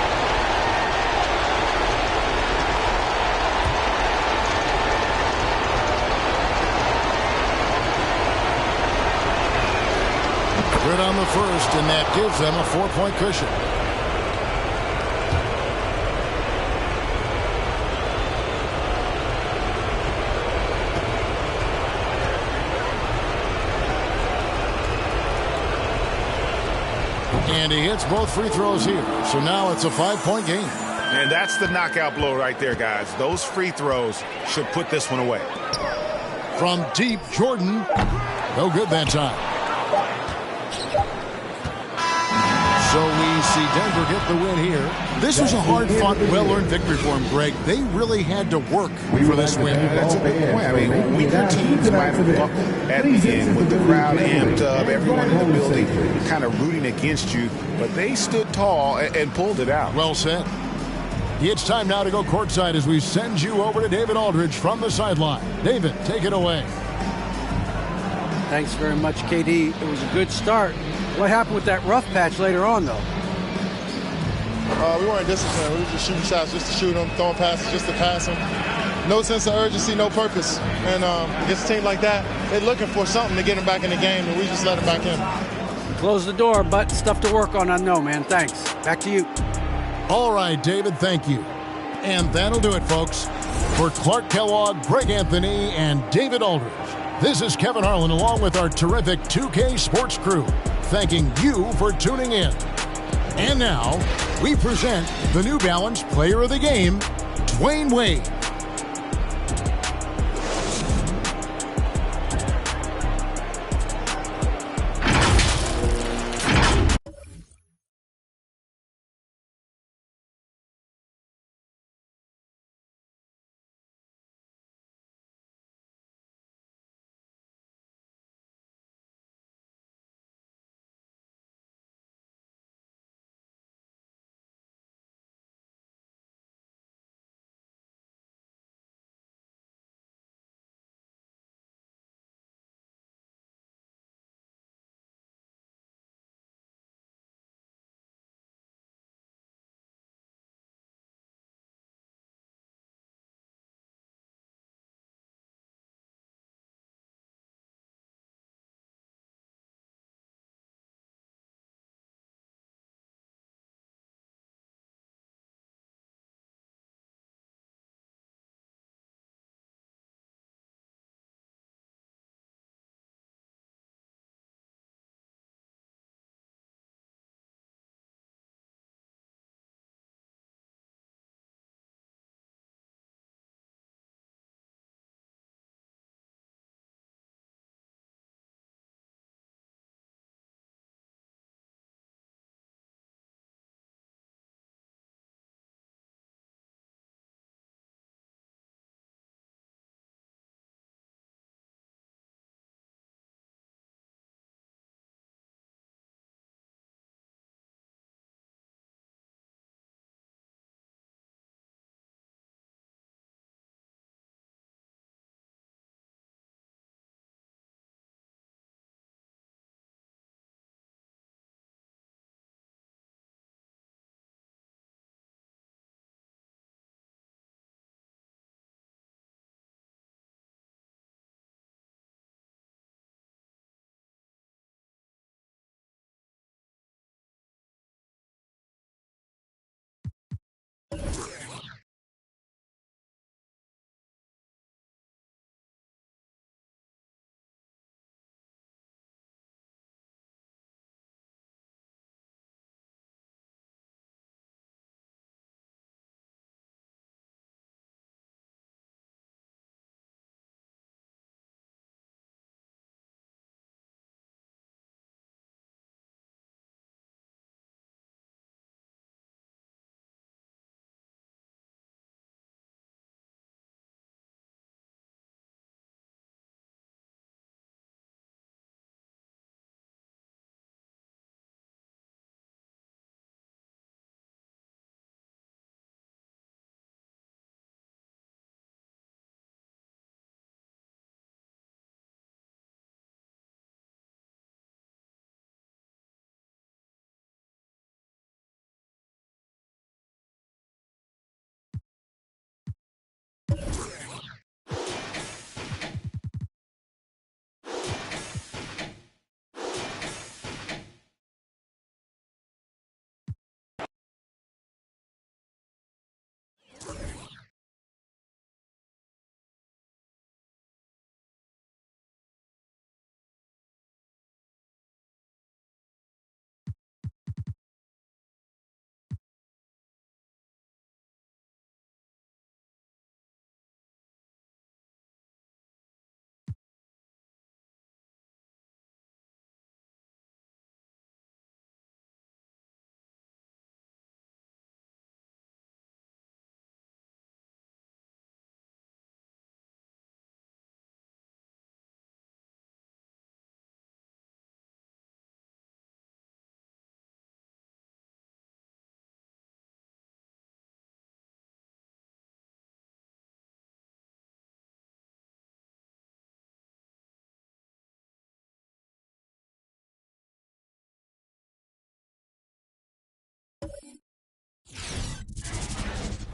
Good on the first, and that gives them a 4-point cushion. And he hits both free throws here. So now it's a 5-point game. And that's the knockout blow right there, guys. Those free throws should put this one away. From deep, Jordan. No good that time. So we see Denver get the win here. This was a hard-fought, well-earned victory for them, Greg. They really had to work for this win. That's a good point. I mean, weaker teams might have bucked at the end with the crowd amped up, everyone in the building kind of rooting against you, but they stood tall and pulled it out. Well said. It's time now to go courtside as we send you over to David Aldridge from the sideline. David, take it away. Thanks very much, KD. It was a good start. What happened with that rough patch later on, though? We weren't disciplined. We were just shooting shots just to shoot them, throwing passes just to pass them. No sense of urgency, no purpose. And against a team like that, they're looking for something to get them back in the game, and we just let them back in. Close the door, but stuff to work on, I know, man. Thanks. Back to you. All right, David, thank you. And that'll do it, folks. For Clark Kellogg, Greg Anthony, and David Aldridge, this is Kevin Harlan along with our terrific 2K Sports crew, thanking you for tuning in. And now, we present the New Balance Player of the Game, Dwayne Wade.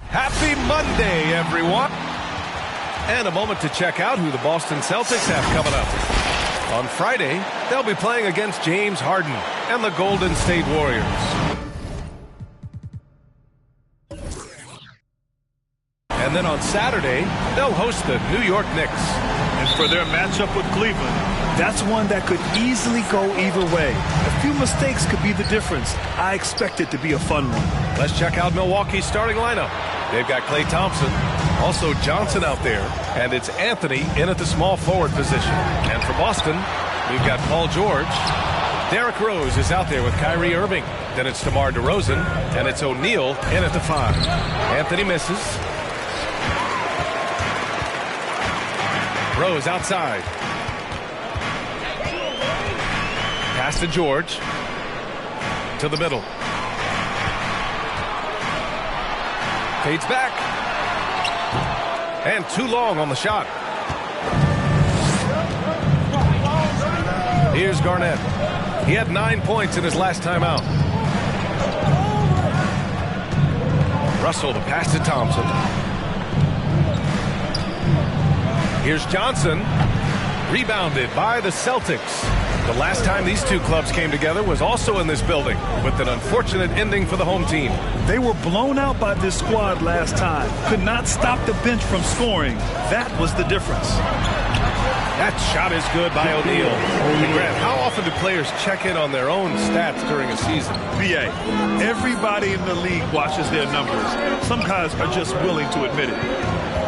Happy Monday, everyone. And a moment to check out who the Boston Celtics have coming up. On Friday, they'll be playing against James Harden and the Golden State Warriors. And then on Saturday, they'll host the New York Knicks. And for their matchup with Cleveland, that's one that could easily go either way. A few mistakes could be the difference. I expect it to be a fun one. Let's check out Milwaukee's starting lineup. They've got Klay Thompson, also Johnson out there, and it's Anthony in at the small forward position. And for Boston, we've got Paul George. Derrick Rose is out there with Kyrie Irving. Then it's DeMar DeRozan, and it's O'Neal in at the 5. Anthony misses. Rose outside. Pass to George. To the middle. Fades back. And too long on the shot. Here's Garnett. He had 9 points in his last time out. Russell to pass to Thompson. Here's Johnson. Rebounded by the Celtics. The last time these two clubs came together was also in this building, with an unfortunate ending for the home team. They were blown out by this squad last time. Could not stop the bench from scoring. That was the difference. That shot is good by O'Neal. And Grant, how often do players check in on their own stats during a season? BA, everybody in the league watches their numbers. Some guys are just willing to admit it.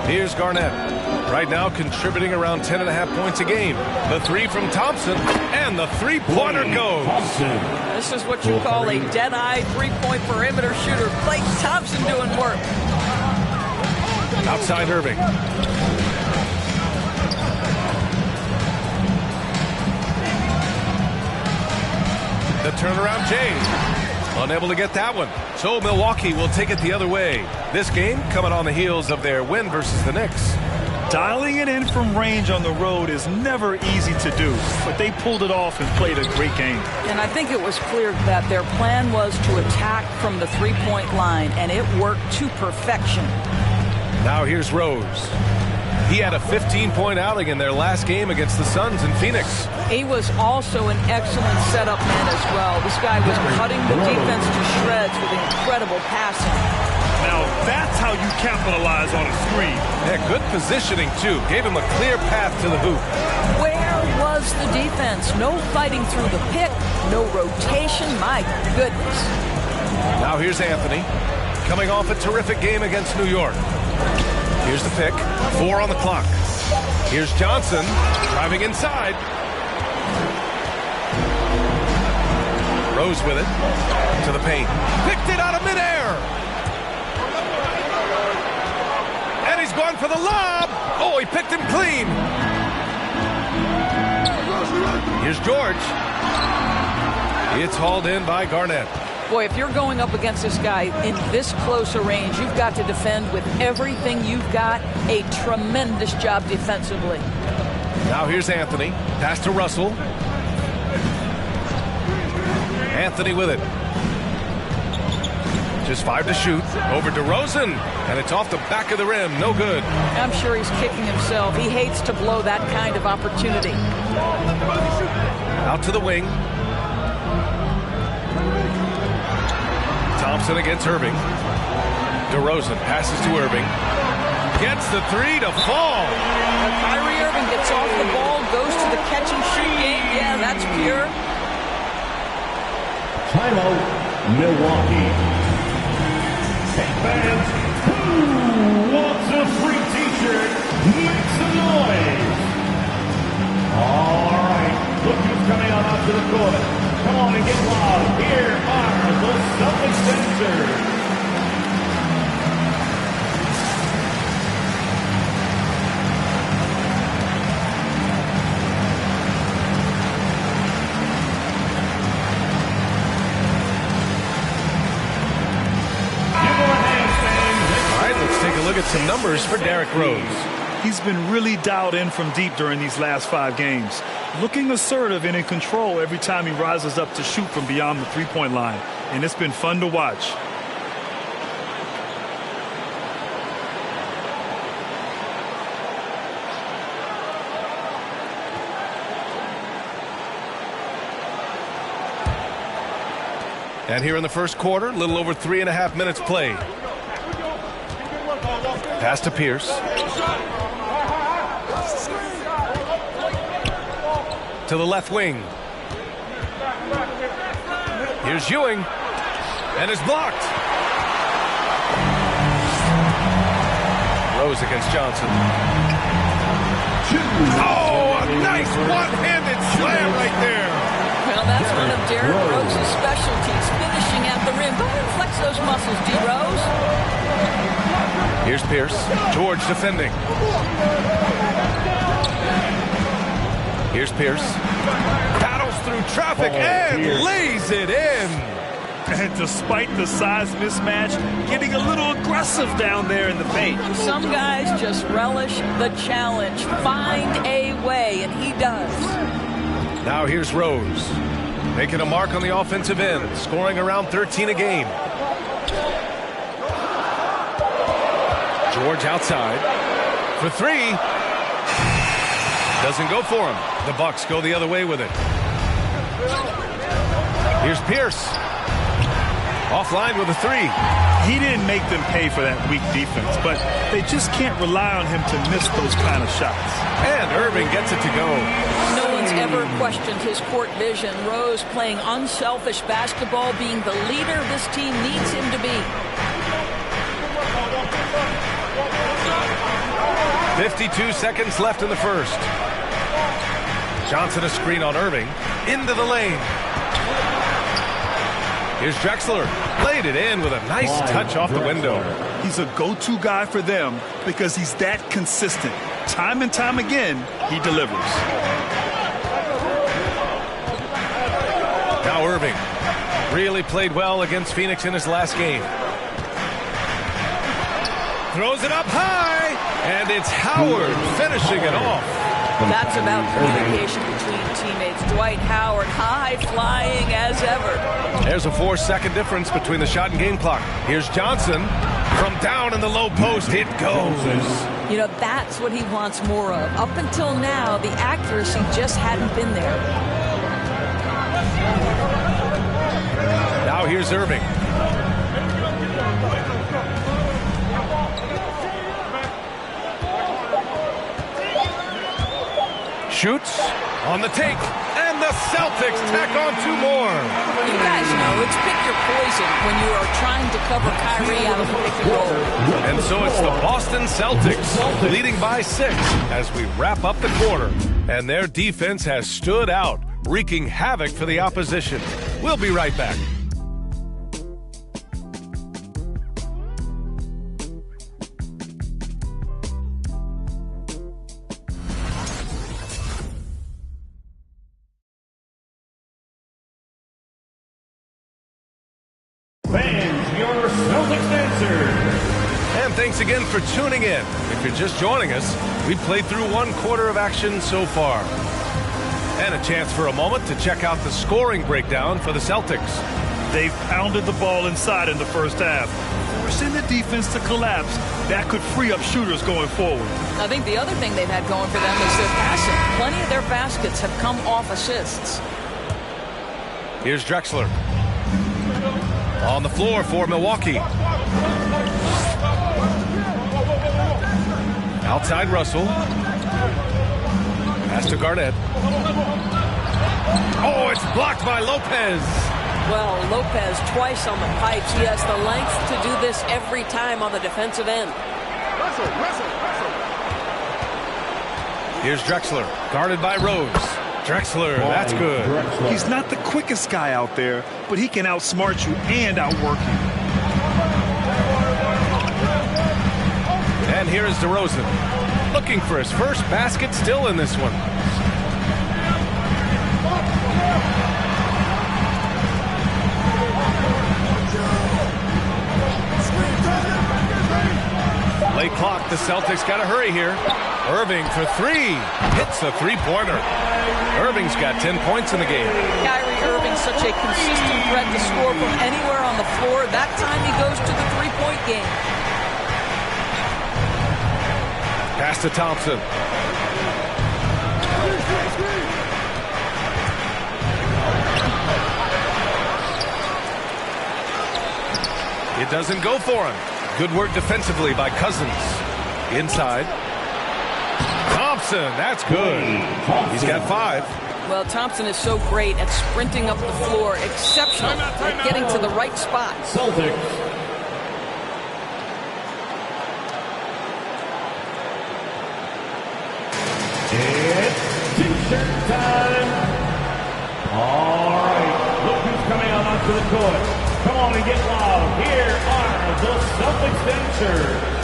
Here's Garnett. Right now contributing around 10.5 points a game. The 3 from Thompson, and the three-pointer goes. This is what you call a dead-eye three-point perimeter shooter. Klay Thompson doing work. Outside Irving. The turnaround James. Unable to get that one. So Milwaukee will take it the other way. This game coming on the heels of their win versus the Knicks. Dialing it in from range on the road is never easy to do, but they pulled it off and played a great game. And I think it was clear that their plan was to attack from the three-point line, and it worked to perfection. Now here's Rose. He had a 15-point outing in their last game against the Suns in Phoenix. He was also an excellent setup man as well. This guy was cutting the defense to shreds with incredible passing. Now that's how you capitalize on a screen. Yeah, good positioning, too. Gave him a clear path to the hoop. Where was the defense? No fighting through the pick, no rotation. My goodness. Now here's Anthony, coming off a terrific game against New York. Here's the pick, 4 on the clock. Here's Johnson, driving inside. Rose with it, to the paint. Picked it out of midair. And he's gone for the lob. Oh, he picked him clean. Here's George. It's hauled in by Garnett. Boy, if you're going up against this guy in this close a range, you've got to defend with everything you've got. A tremendous job defensively. Now here's Anthony. Pass to Russell. Anthony with it. Just 5 to shoot. Over DeRozan. And it's off the back of the rim. No good. I'm sure he's kicking himself. He hates to blow that kind of opportunity. Out to the wing. Thompson against Irving. DeRozan passes to Irving. Gets the 3 to fall. Kyrie Irving gets off the ball, goes to the catch and shoot game. Yeah, that's pure. Timeout, Milwaukee. Fans, who wants a free t-shirt? Make some noise. All right, look who's coming on out to the court. Come on and get loud. Here are the Celtics Sensors. Look at some numbers for Derrick Rose. He's been really dialed in from deep during these last 5 games. Looking assertive and in control every time he rises up to shoot from beyond the three-point line. And it's been fun to watch. And here in the first quarter, a little over 3.5 minutes played. Pass to Pierce. To the left wing. Here's Ewing. And it's blocked. Rose against Johnson. Oh, a nice one-handed slam right there. Well, that's one of Derrick Rose's specialties, finishing at the rim. Go ahead and flex those muscles, D. Rose. Here's Pierce. George defending. Here's Pierce. Battles through traffic and lays it in. And despite the size mismatch, getting a little aggressive down there in the paint. Some guys just relish the challenge. Find a way, and he does. Now here's Rose. Making a mark on the offensive end. Scoring around 13 a game. George outside for 3. Doesn't go for him. The Bucks go the other way with it. Here's Pierce. Offline with a 3. He didn't make them pay for that weak defense, but they just can't rely on him to miss those kind of shots. And Irving gets it to go. No one's ever questioned his court vision. Rose playing unselfish basketball, being the leader this team needs him to be. 52 seconds left in the first. Johnson a screen on Irving. Into the lane. Here's Drexler. Laid it in with a nice touch off the window. He's a go-to guy for them because he's that consistent. Time and time again, he delivers. Now Irving. Really played well against Phoenix in his last game. Throws it up high. And it's Howard finishing it off. That's about communication between teammates. Dwight Howard, high flying as ever. There's a 4-second difference between the shot and game clock. Here's Johnson. From down in the low post, it goes. You know, that's what he wants more of. Up until now, the accuracy just hadn't been there. Now here's Irving. Shoots on the take, and the Celtics tack on 2 more. You guys know it's pick your poison when you are trying to cover Kyrie out of the pick and roll. And so it's the Boston Celtics leading by 6 as we wrap up the quarter. And their defense has stood out, wreaking havoc for the opposition. We'll be right back. Fans, your Celtics answer. And thanks again for tuning in. If you're just joining us, we've played through 1 quarter of action so far. And a chance for a moment to check out the scoring breakdown for the Celtics. They've pounded the ball inside in the first half, forcing the defense to collapse. That could free up shooters going forward. I think the other thing they've had going for them is their passing. Plenty of their baskets have come off assists. Here's Drexler. On the floor for Milwaukee. Outside Russell. Pass to Garnett. Oh, it's blocked by Lopez. Well, Lopez twice on the pipes. He has the length to do this every time on the defensive end. Here's Drexler, guarded by Rose. Drexler, that's good. He's not the quickest guy out there, but he can outsmart you and outwork you. And here is DeRozan, looking for his first basket, still in this one. Late clock, the Celtics got to hurry here. Irving for 3, hits the three-pointer. Irving's got 10 points in the game. Kyrie Irving's such a consistent threat to score from anywhere on the floor. That time he goes to the three-point game. Pass to Thompson. It doesn't go for him. Good work defensively by Cousins. Inside. Thompson, that's good. He's got 5. Well, Thompson is so great at sprinting up the floor, exceptional at getting to the right spot. Celtics. It's T-shirt time. All right, look who's coming out onto the court. Come on and get loud. Here are the Celtics dancers.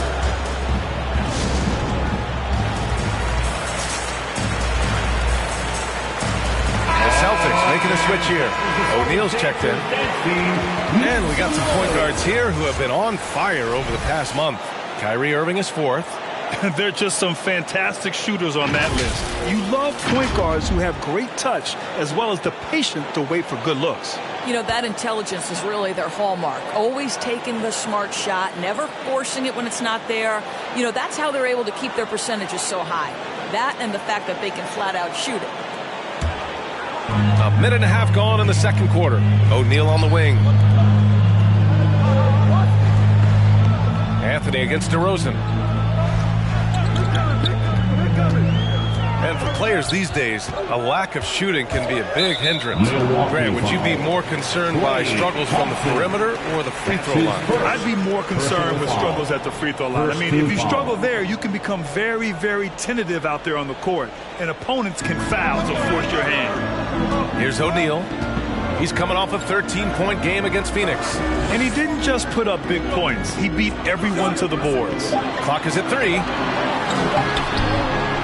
Celtics making a switch here. O'Neal's checked in. And we got some point guards here who have been on fire over the past month. Kyrie Irving is 4th. They're just some fantastic shooters on that list. You love point guards who have great touch as well as the patience to wait for good looks. You know, that intelligence is really their hallmark. Always taking the smart shot, never forcing it when it's not there. You know, that's how they're able to keep their percentages so high. That and the fact that they can flat out shoot it. A minute and a half gone in the second quarter. O'Neal on the wing. Anthony against DeRozan. And for players these days, a lack of shooting can be a big hindrance. Grant, would you be more concerned by struggles from the perimeter or the free throw line? I'd be more concerned with struggles at the free throw line. I mean, if you struggle there, you can become very, very tentative out there on the court, and opponents can foul to force your hand. Here's O'Neal. He's coming off a 13-point game against Phoenix. And he didn't just put up big points. He beat everyone to the boards. Clock is at 3.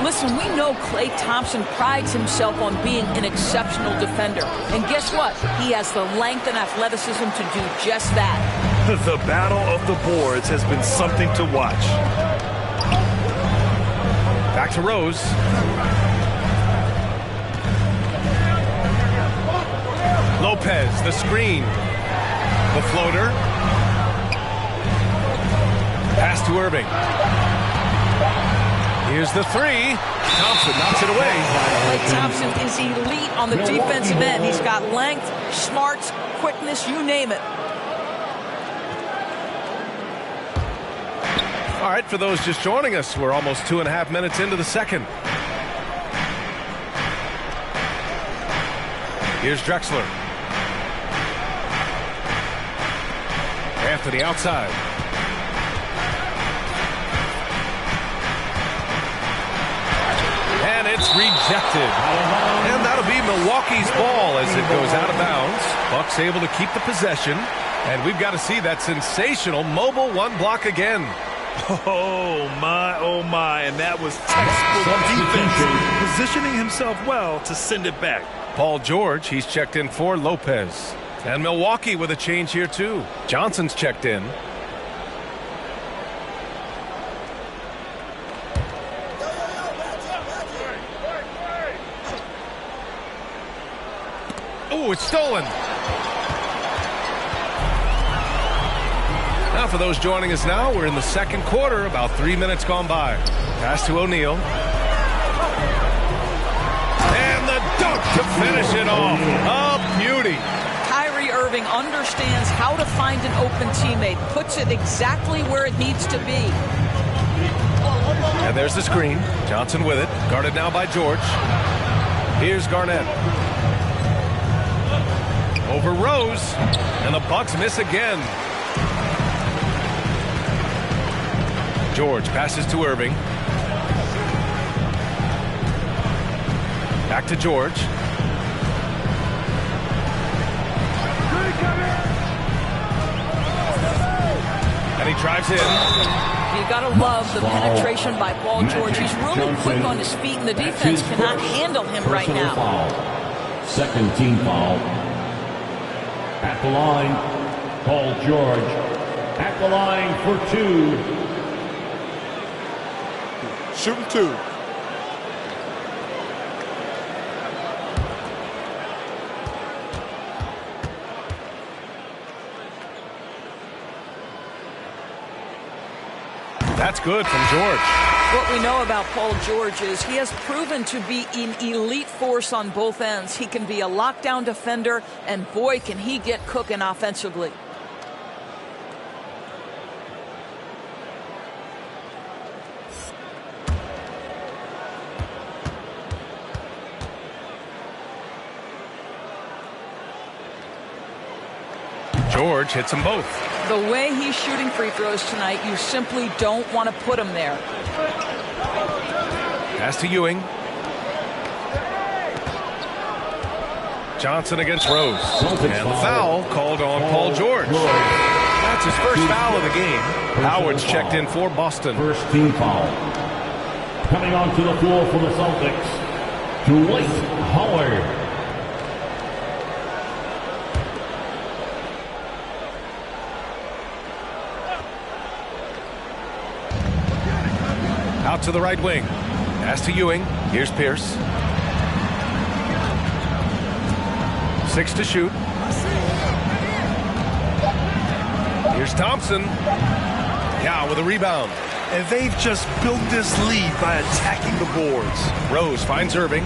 Listen, we know Klay Thompson prides himself on being an exceptional defender. And guess what? He has the length and athleticism to do just that. The battle of the boards has been something to watch. Back to Rose. Lopez, the screen. The floater. Pass to Irving. Here's the 3. Thompson knocks it away. Klay Thompson is elite on the defensive end. He's got length, smarts, quickness, you name it. All right, for those just joining us, we're almost 2.5 minutes into the second. Here's Drexler. Anthony outside. And it's rejected. And that'll be Milwaukee's ball as it goes out of bounds. Bucks able to keep the possession. And we've got to see that sensational mobile one block again. Oh, my. And that was textbook defense. Positioning himself well to send it back. Paul George, he's checked in for Lopez. And Milwaukee with a change here, too. Johnson's checked in. Oh, it's stolen. Now, for those joining us now, we're in the second quarter, about 3 minutes gone by. Pass to O'Neal. And the dunk to finish it off. A beauty. Kyrie Irving understands how to find an open teammate, puts it exactly where it needs to be. And there's the screen. Johnson with it. Guarded now by George. Here's Garnett. Over Rose. And the Bucks miss again. George passes to Irving. Back to George. And he drives in. You got to love the penetration by Paul George. He's really quick on his feet, and the defense cannot handle him right now. Second team foul. At the line, Paul George. At the line for two. Shooting two. That's good from George. What we know about Paul George is he has proven to be an elite force on both ends. He can be a lockdown defender, and boy, can he get cooking offensively. George hits them both. The way he's shooting free throws tonight, you simply don't want to put him there. Pass to Ewing. Johnson against Rose. And the foul called on Paul George. That's his first foul of the game. Howard's checked in for Boston. First team foul. Coming onto the floor for the Celtics, Dwight Howard. Out to the right wing. Pass to Ewing. Here's Pierce. 6 to shoot. Here's Thompson. Yeah, with a rebound. And they've just built this lead by attacking the boards. Rose finds Irving.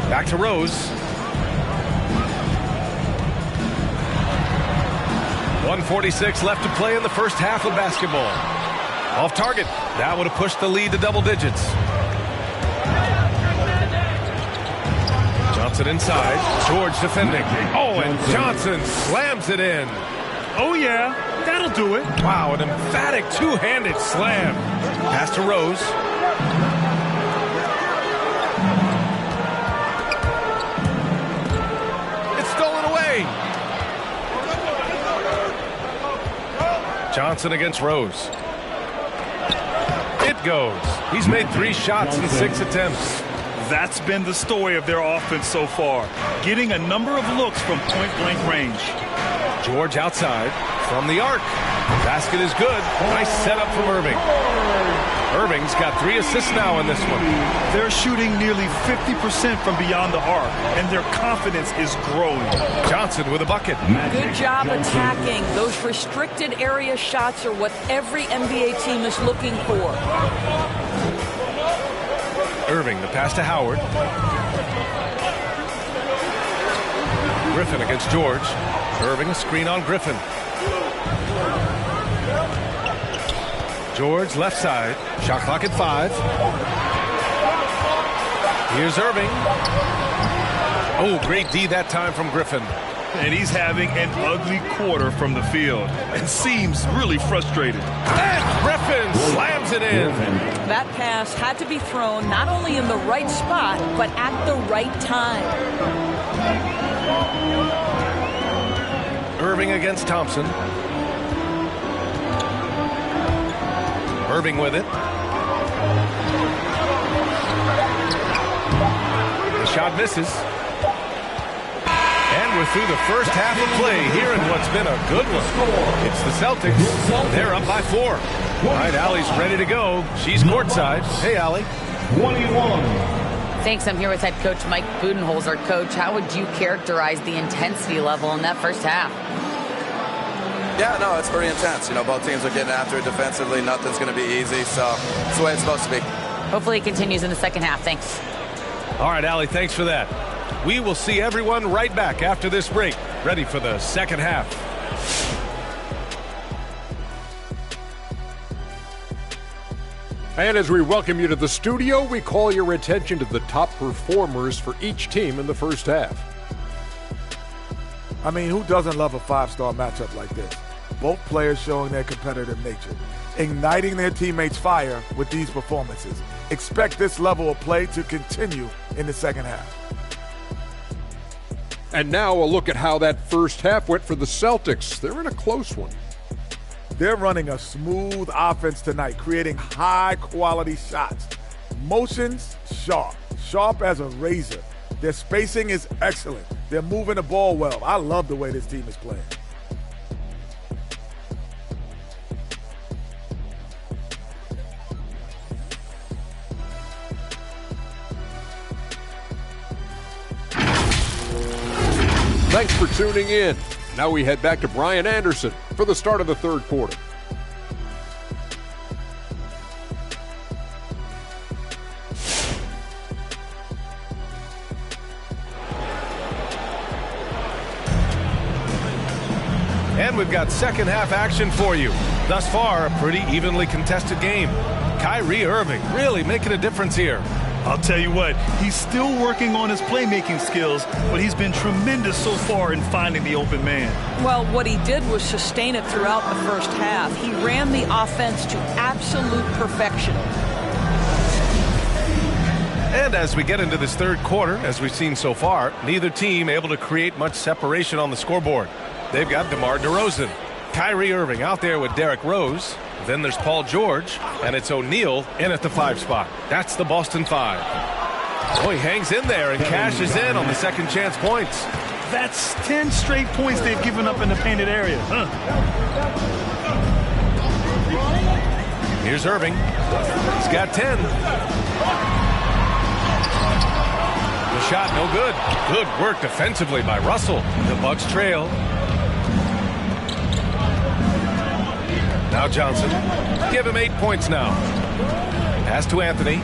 Back to Rose. 1:46 left to play in the first half of basketball. Off target. That would have pushed the lead to double digits. Johnson inside. George defending. Oh, and Johnson slams it in. Oh, yeah. That'll do it. Wow, an emphatic two-handed slam. Pass to Rose. It's stolen away. Johnson against Rose. It goes. He's made 3 shots in 6 attempts. That's been the story of their offense so far. Getting a number of looks from point-blank range. George outside from the arc. Basket is good. Nice setup from Irving. Irving's got 3 assists now in this one. They're shooting nearly 50% from beyond the arc, and their confidence is growing. Johnson with a bucket. Good job attacking. Those restricted area shots are what every NBA team is looking for. Irving, the pass to Howard. Griffin against George. Irving, a screen on Griffin. George, left side. Shot clock at 5. Here's Irving. Oh, great D that time from Griffin. And he's having an ugly quarter from the field and seems really frustrated. And Griffin slams it in. That pass had to be thrown not only in the right spot, but at the right time. Irving against Thompson. Irving with it. The shot misses. And we're through the first half of play here in what's been a good one. It's the Celtics. They're up by 4. All right, Allie's ready to go. She's courtside. Hey, Allie. 21. Thanks. I'm here with head coach Mike Budenholzer. Coach, how would you characterize the intensity level in that first half? Yeah, no, it's pretty intense. You know, both teams are getting after it defensively. Nothing's going to be easy, so it's the way it's supposed to be. Hopefully it continues in the second half. Thanks. All right, Allie, thanks for that. We will see everyone right back after this break, ready for the second half. And as we welcome you to the studio, we call your attention to the top performers for each team in the first half. I mean, who doesn't love a 5-star matchup like this? Both players showing their competitive nature, igniting their teammates' fire with these performances. Expect this level of play to continue in the second half. And now a look at how that first half went for the Celtics. They're in a close one. They're running a smooth offense tonight, creating high-quality shots. Motions, sharp as a razor. Their spacing is excellent. They're moving the ball well. I love the way this team is playing. Thanks for tuning in. Now we head back to Brian Anderson for the start of the third quarter. And we've got second half action for you. Thus far, a pretty evenly contested game. Kyrie Irving really making a difference here. I'll tell you what, he's still working on his playmaking skills, but he's been tremendous so far in finding the open man. Well, what he did was sustain it throughout the first half. He ran the offense to absolute perfection. And as we get into this third quarter, as we've seen so far, neither team able to create much separation on the scoreboard. They've got DeMar DeRozan. Kyrie Irving out there with Derrick Rose. Then there's Paul George, and it's O'Neal in at the 5 spot. That's the Boston 5. Oh, he hangs in there and cashes in on the second chance points. That's 10 straight points they've given up in the painted area. Here's Irving. He's got 10. The shot no good. Good work defensively by Russell. The Bucks trail. Now Johnson. Give him 8 points now. Pass to Anthony.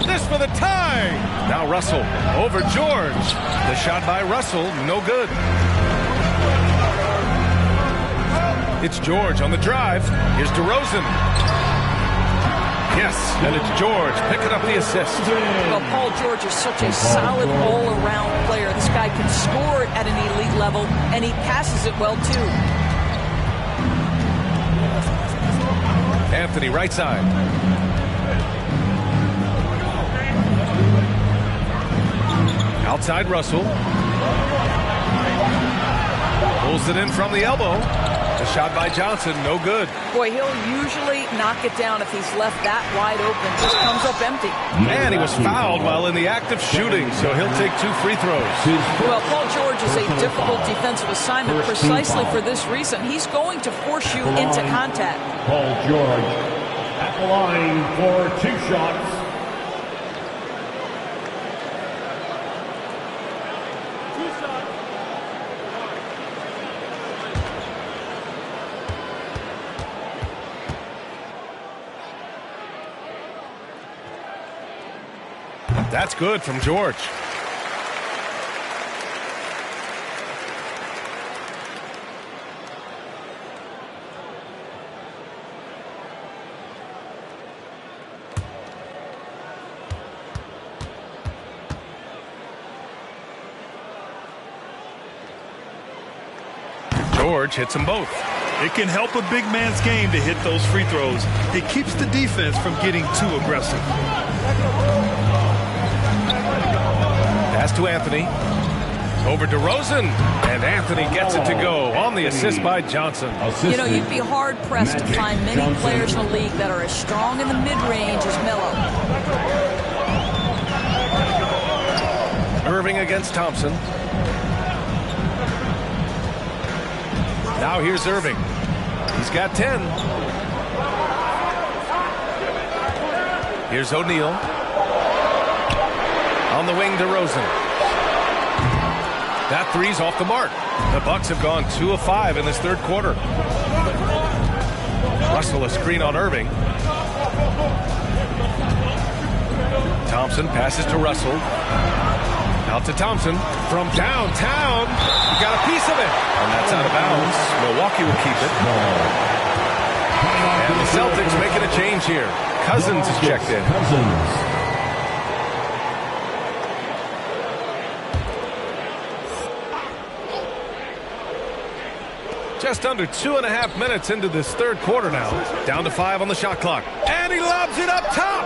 This for the tie. Now Russell over George. The shot by Russell, no good. It's George on the drive. Here's DeRozan. Yes, and it's George picking up the assist. Well, Paul George is such a solid all-around player. This guy can score at an elite level, and he passes it well, too. Anthony, right side. Outside Russell. Pulls it in from the elbow. The shot by Johnson, no good. Boy, he'll usually knock it down if he's left that wide open. Just comes up empty. And he was fouled while in the act of shooting, so he'll take 2 free throws. Well, Paul George is a difficult defensive assignment precisely for this reason. He's going to force you into contact. Paul George at the line for 2 shots. That's good from George. George hits them both. It can help a big man's game to hit those free throws. It keeps the defense from getting too aggressive. Pass to Anthony. Over to Rosen. And Anthony gets it to go on the assist by Johnson. You know, you'd be hard-pressed to find many players in the league that are as strong in the mid-range as Melo. Irving against Thompson. Now here's Irving. He's got 10. Here's O'Neal. On the wing to Rosen. That three's off the mark. The Bucks have gone 2 of 5 in this third quarter. Russell a screen on Irving. Thompson passes to Russell. Out to Thompson from downtown. He got a piece of it. And that's out of bounds. Milwaukee will keep it. And the Celtics making a change here. Cousins is checked in. Just under 2.5 minutes into this third quarter now. Down to 5 on the shot clock. And he lobs it up top.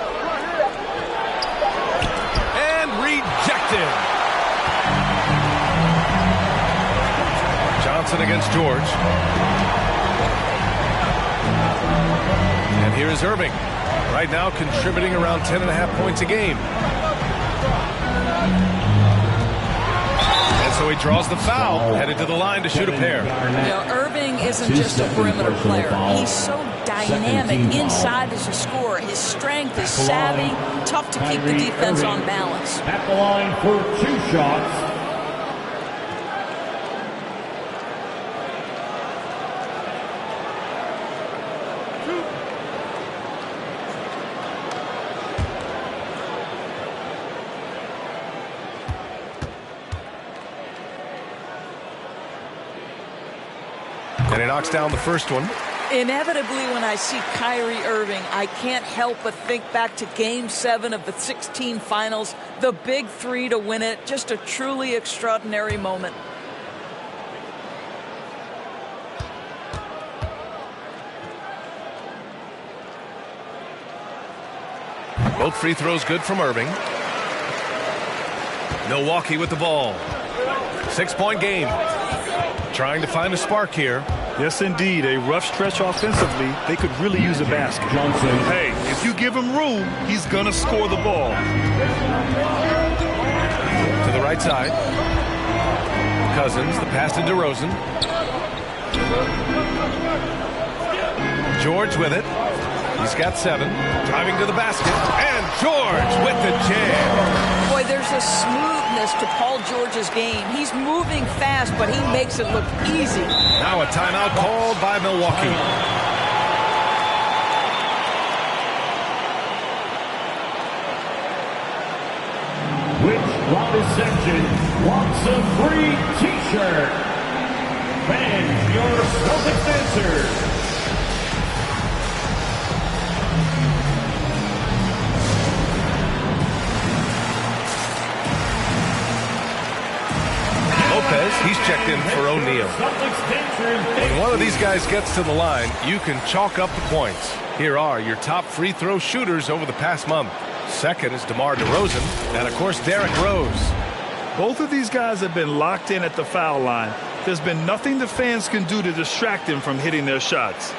And rejected. Johnson against George. And here is Irving. Right now contributing around 10.5 points a game. And so he draws the foul, headed to the line to shoot a pair. You know, Irving isn't just a perimeter player. He's so dynamic inside as a scorer. His strength is savvy, tough to keep the defense on balance. At the line for 2 shots. And he knocks down the first one. Inevitably, when I see Kyrie Irving, I can't help but think back to Game 7 of the 16 finals, the big three to win it. Just a truly extraordinary moment. Both free throws good from Irving. Milwaukee with the ball. 6-point game. Trying to find a spark here. Yes, indeed. A rough stretch offensively. They could really use a basket. Johnson. Hey, if you give him room, he's going to score the ball. To the right side. Cousins, the pass to DeRozan. George with it. He's got 7. Driving to the basket. And George with the jam. Boy, there's a smoothness to Paul George's game. He's moving fast, but he makes it look easy. Now a timeout called by Milwaukee. Which Robbie section wants a free t-shirt? Fans, your Celtics answer. Lopez, he's checked in for O'Neal. When one of these guys gets to the line, you can chalk up the points. Here are your top free throw shooters over the past month. Second is DeMar DeRozan, and of course Derrick Rose. Both of these guys have been locked in at the foul line. There's been nothing the fans can do to distract them from hitting their shots.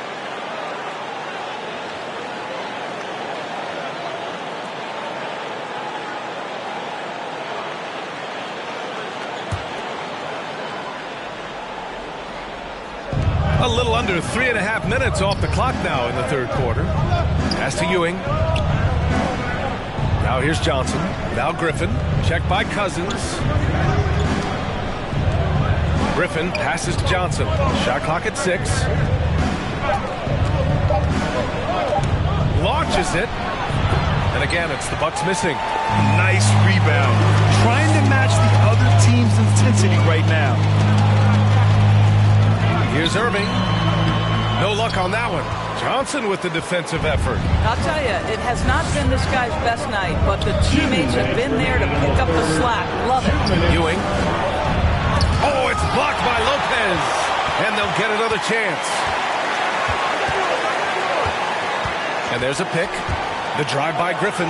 A little under 3.5 minutes off the clock now in the third quarter. Pass to Ewing. Now here's Johnson. Now Griffin. Checked by Cousins. Griffin passes to Johnson. Shot clock at 6. Launches it. And again, it's the Bucks missing. Nice rebound. Trying to match the other team's intensity right now. Here's Irving. No luck on that one. Johnson with the defensive effort. I'll tell you, it has not been this guy's best night, but the teammates have been there to pick up the slack. Love it. Ewing. Oh, it's blocked by Lopez. And they'll get another chance. And there's a pick. The drive by Griffin.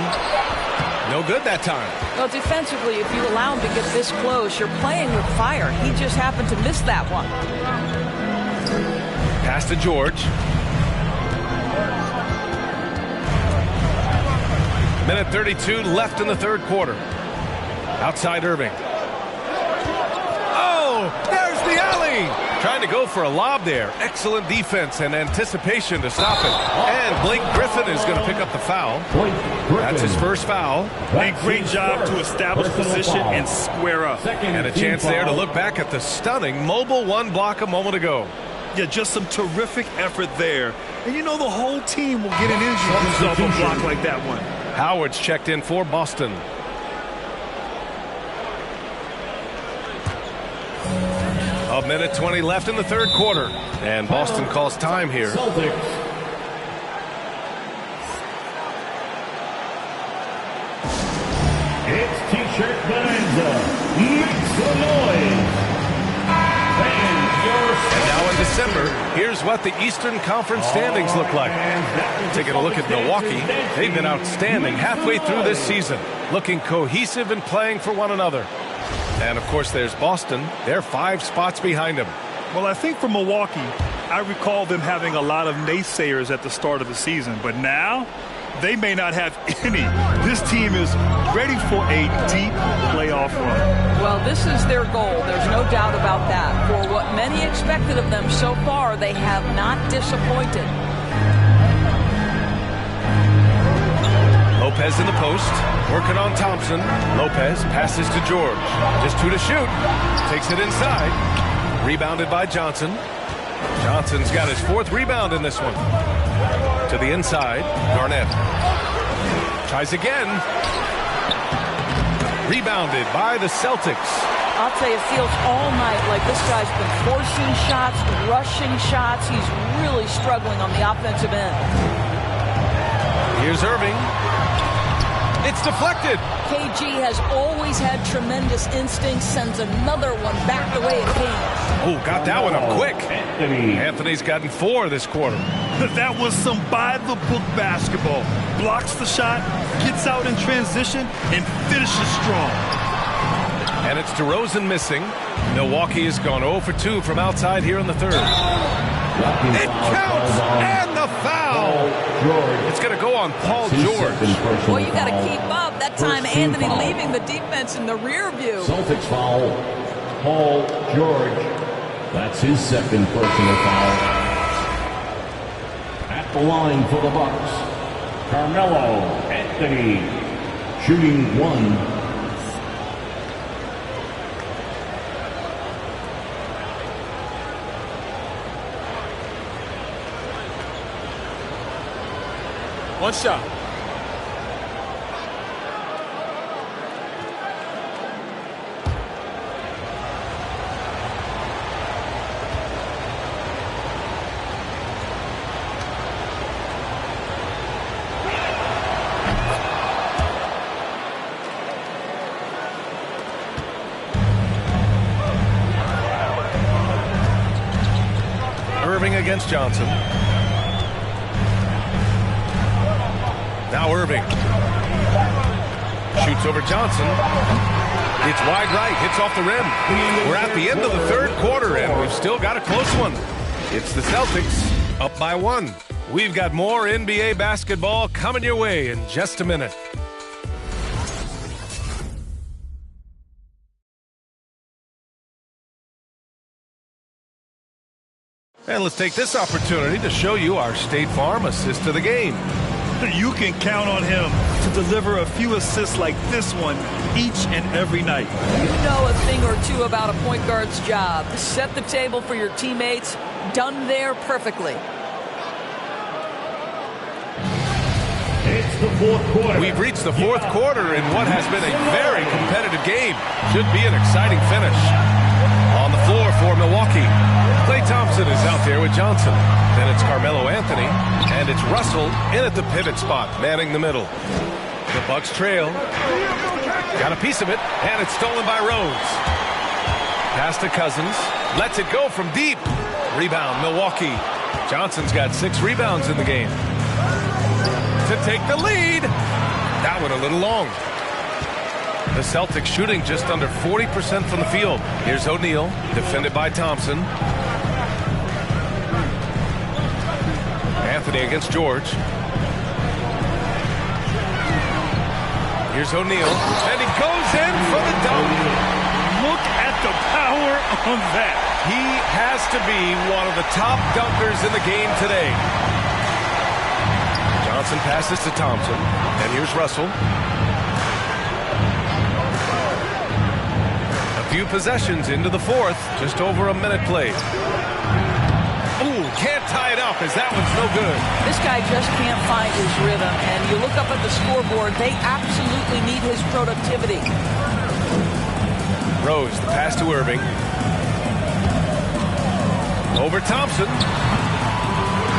No good that time. Well, defensively, if you allow him to get this close, you're playing with fire. He just happened to miss that one. Pass to George. Minute 32 left in the third quarter. Outside Irving. Oh, there's the alley. Trying to go for a lob there. Excellent defense and anticipation to stop it. And Blake Griffin is going to pick up the foul. That's his first foul. A great job to establish position and square up. And a chance there to look back at the stunning mobile one block a moment ago. Yeah, just some terrific effort there. And you know the whole team will get an injury result on a block like that one. Howard's checked in for Boston. A minute 20 left in the third quarter. And Boston calls time here. It's T-shirt bonanza. Make some noise. And now in December, here's what the Eastern Conference standings look like. Taking a look at Milwaukee, they've been outstanding halfway through this season, looking cohesive and playing for one another. And, of course, there's Boston. They're 5 spots behind them. Well, I think for Milwaukee, I recall them having a lot of naysayers at the start of the season. But now, they may not have any. This team is ready for a deep playoff run. Well, this is their goal. There's no doubt about that. For what many expected of them so far, they have not disappointed. Lopez in the post, working on Thompson. Lopez passes to George. Just 2 to shoot. Takes it inside. Rebounded by Johnson. Johnson's got his 4th rebound in this one. To the inside, Garnett. Tries again. Rebounded by the Celtics. I'll tell you, it feels all night like this guy's been forcing shots, rushing shots. He's really struggling on the offensive end. Here's Irving. It's deflected. KG has always had tremendous instincts, sends another one back the way it came. Oh, got that one up quick. Anthony's gotten 4 this quarter. That was some by-the-book basketball. Blocks the shot, gets out in transition, and finishes strong. And it's DeRozan missing. Milwaukee has gone 0 for 2 from outside here in the third. It counts, and the foul. It's going to go on Paul George. Well, you got to keep up. That time, Anthony leaving the defense in the rear view. Celtics foul. Paul George. That's his 2nd personal foul. At the line for the Bucks, Carmelo Anthony, shooting 1. One shot. Irving against Johnson. Now Irving shoots over Johnson. It's wide right, hits off the rim. We're at the end of the third quarter, and we've still got a close one. It's the Celtics up by 1. We've got more NBA basketball coming your way in just a minute. And let's take this opportunity to show you our State Farm assist of the game. You can count on him to deliver a few assists like this one each and every night. You know a thing or two about a point guard's job. Set the table for your teammates. Done there perfectly. It's the 4th quarter. We've reached the 4th quarter in what has been a very competitive game. Should be an exciting finish. On the floor for Milwaukee, Klay Thompson is out there with Johnson. Then it's Carmelo Anthony, and it's Russell in at the pivot spot, manning the middle. The Bucks trail. Got a piece of it, and it's stolen by Rose. Pass to Cousins. Lets it go from deep. Rebound, Milwaukee. Johnson's got 6 rebounds in the game. To take the lead. That one a little long. The Celtics shooting just under 40% from the field. Here's O'Neal, defended by Thompson. Anthony against George. Here's O'Neal, and he goes in for the dunk. Look at the power on that. He has to be one of the top dunkers in the game today. Johnson passes to Thompson, and here's Russell. A few possessions into the fourth, just over a minute played. Ooh, can't tie it up as that one's no good. This guy just can't find his rhythm, and you look up at the scoreboard, they absolutely need his productivity. Rose, the pass to Irving. Over Thompson.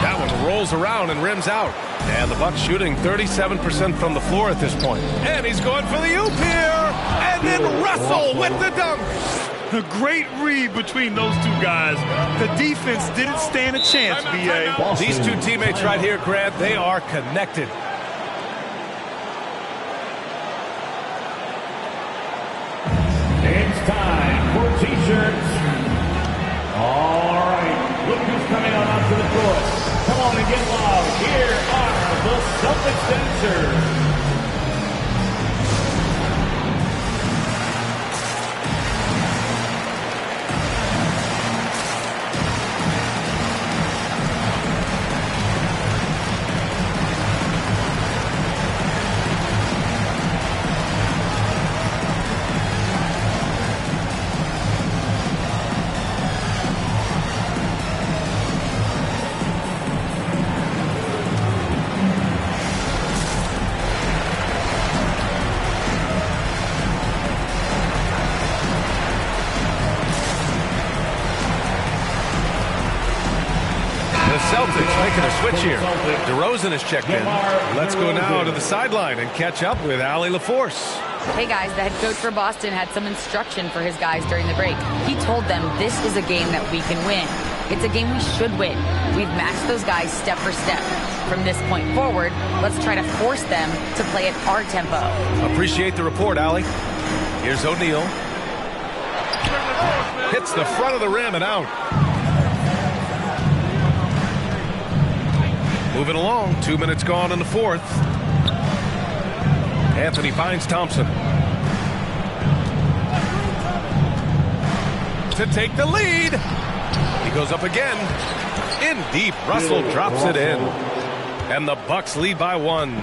That one rolls around and rims out. And the Bucks shooting 37% from the floor at this point. And he's going for the oop here. And then Russell with the dunk. A great read between those two guys. The defense didn't stand a chance, B.A. These two teammates right here, Grant, they are connected. It's time for T-shirts. All right, look who's coming on onto the court. Come on and get loud. Here are the Celtics dancers. Making a switch here. DeRozan has checked in. Let's go now to the sideline and catch up with Allie LaForce. Hey guys, the head coach for Boston had some instruction for his guys during the break. He told them this is a game that we can win. It's a game we should win. We've matched those guys step for step. From this point forward, let's try to force them to play at our tempo. Appreciate the report, Allie. Here's O'Neal. Hits the front of the rim and out. Moving along, 2 minutes gone in the fourth. Anthony finds Thompson. To take the lead. He goes up again. In deep, Russell drops it in. And the Bucks lead by 1.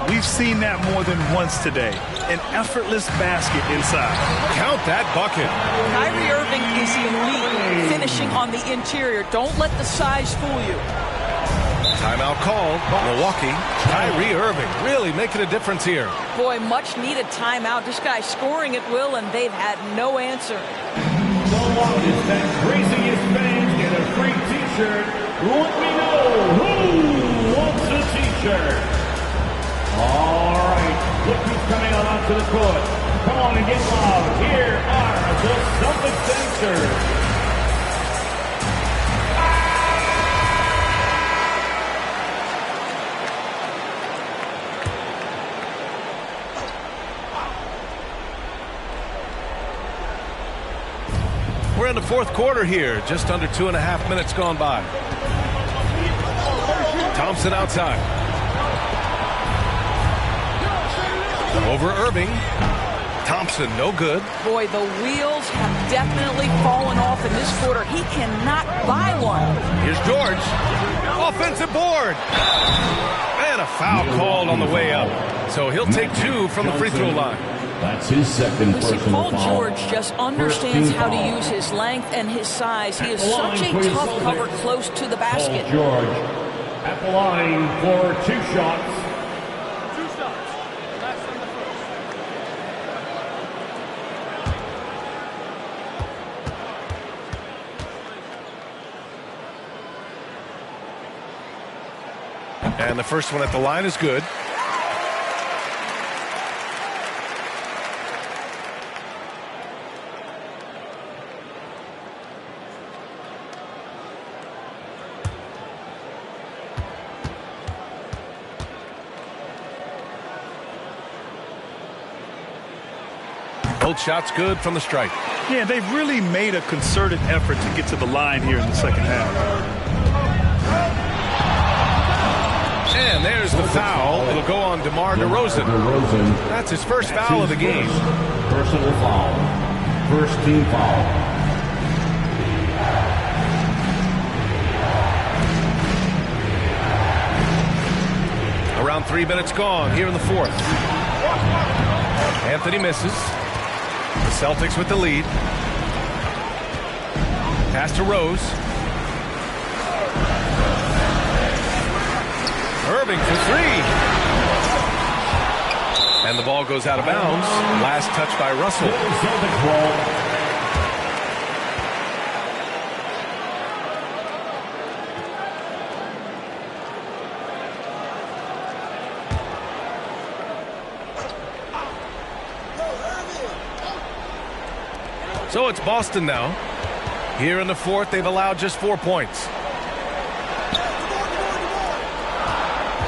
We've seen that more than once today. An effortless basket inside. Count that bucket. Kyrie Irving is elite finishing on the interior. Don't let the size fool you. Timeout called. Milwaukee. Kyrie Irving really making a difference here. Boy, much needed timeout. This guy's scoring at will, and they've had no answer. Milwaukee's that craziest fans get a free T-shirt. Let me know who wants a T-shirt. All right, look who's coming on onto the court. Come on and get loud. Here are the Celtics dancers. We're in the fourth quarter here, just under 2.5 minutes gone by. Thompson outside. Over Irving. Thompson, no good. Boy, the wheels have definitely fallen off in this quarter. He cannot buy one. Here's George. Offensive board. And a foul called on the way up. So he'll take 2 from the free throw line. That's his second personal Paul foul. George just understands how to use his length and his size. He is such a tough cover close to the basket. Paul George at the line for 2 shots. 2 shots. Last on the first. And the first one at the line is good. Both shots good from the stripe. Yeah, they've really made a concerted effort to get to the line here in the second half. And there's the foul. It'll go on DeMar DeRozan. That's his first foul of the game. Personal foul. First team foul. Around 3 minutes gone here in the fourth. Anthony misses. The Celtics with the lead. Pass to Rose. Irving for three. And the ball goes out of bounds. Last touch by Russell. So it's Boston now. Here in the fourth, they've allowed just 4 points.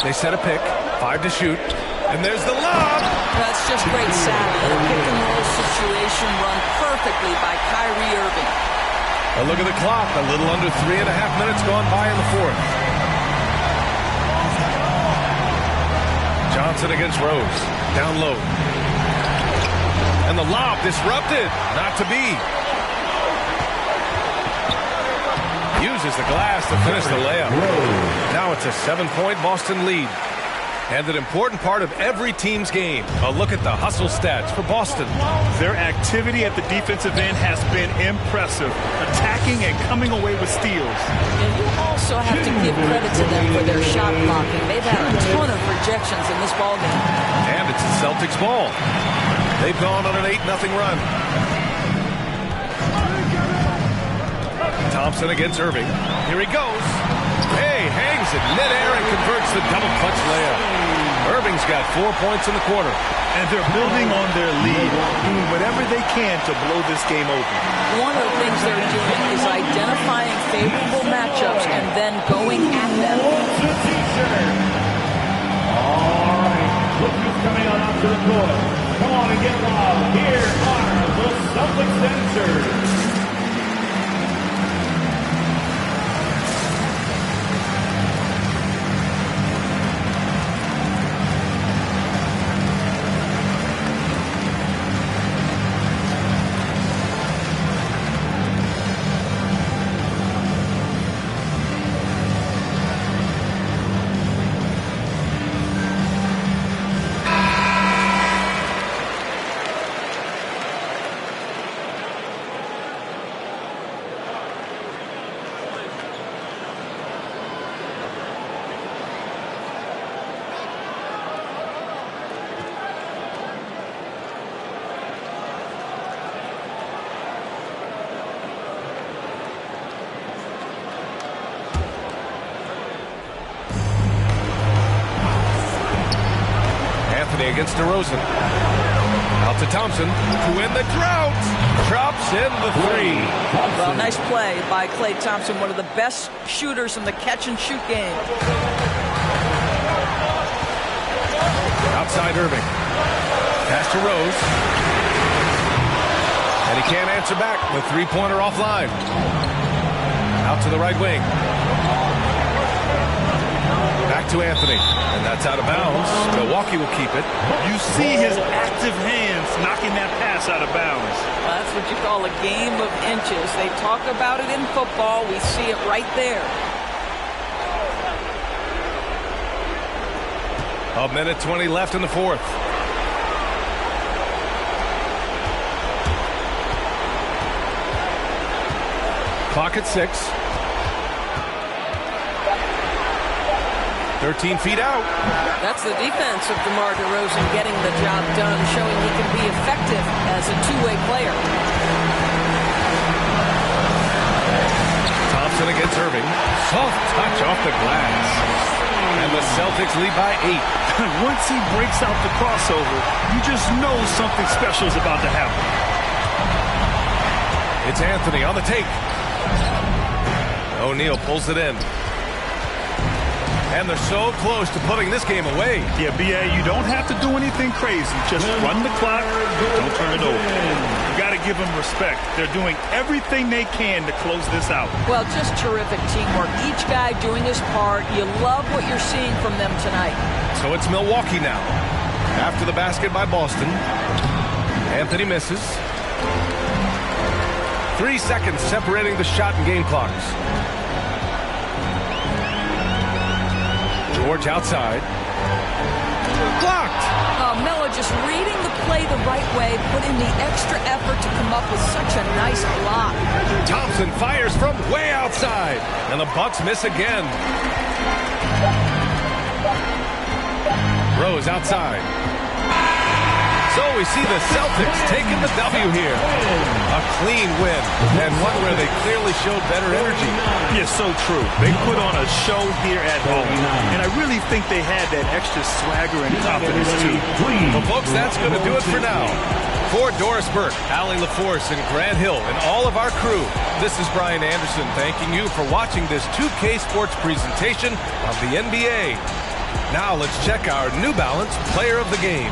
They set a pick, 5 to shoot, and there's the lob. That's just great savvy. A pick and roll situation run perfectly by Kyrie Irving. A look at the clock, a little under 3.5 minutes gone by in the fourth. Johnson against Rose, down low. And the lob disrupted, not to be. Uses the glass to finish the layup. Now it's a 7-point Boston lead. And an important part of every team's game. A look at the hustle stats for Boston. Their activity at the defensive end has been impressive. Attacking and coming away with steals. And you also have to give credit to them for their shot blocking. They've had a ton of rejections in this ballgame. And it's the Celtics ball. They've gone on an 8-0 run. Thompson against Irving. Here he goes. Hey, hangs in midair and converts the double clutch layup. Irving's got 4 points in the quarter. And they're building on their lead, doing whatever they can to blow this game open. One of the things they're doing is identifying favorable matchups and then going at them. All right, look who's coming on up to the court. Come on and get loud. Here are the Celtics dancers. Against DeRozan. Out to Thompson to win the drought. Drops in the three. Well, nice play by Klay Thompson, one of the best shooters in the catch-and-shoot game. Outside Irving. Pass to Rose. And he can't answer back. The three-pointer offline. Out to the right wing. Back to Anthony. And that's out of bounds. Milwaukee will keep it. You see his active hands knocking that pass out of bounds. Well, that's what you call a game of inches. They talk about it in football. We see it right there. A minute 20 left in the fourth. Clock at 6. 13 feet out. That's the defense of DeMar DeRozan getting the job done, showing he can be effective as a two-way player. Thompson against Irving. Soft touch off the glass. And the Celtics lead by 8. Once he breaks out the crossover, you just know something special is about to happen. It's Anthony on the take. O'Neal pulls it in. And they're so close to putting this game away. Yeah, B.A., you don't have to do anything crazy. Just run the clock. Don't turn it over. You got to give them respect. They're doing everything they can to close this out. Well, just terrific teamwork. Each guy doing his part. You love what you're seeing from them tonight. So it's Milwaukee now. After the basket by Boston. Anthony misses. 3 seconds separating the shot and game clocks. George outside. Blocked! Melo just reading the play the right way, put in the extra effort to come up with such a nice block. Thompson fires from way outside. And the Bucks miss again. Rose outside. So we see the Celtics taking the W here. A clean win, and one where they clearly showed better energy. Yeah, so true. They put on a show here at home, and I really think they had that extra swagger and confidence, too. Well, folks, that's going to do it for now. For Doris Burke, Allie LaForce, and Grant Hill, and all of our crew, this is Brian Anderson thanking you for watching this 2K Sports presentation of the NBA. Now let's check our New Balance Player of the Game.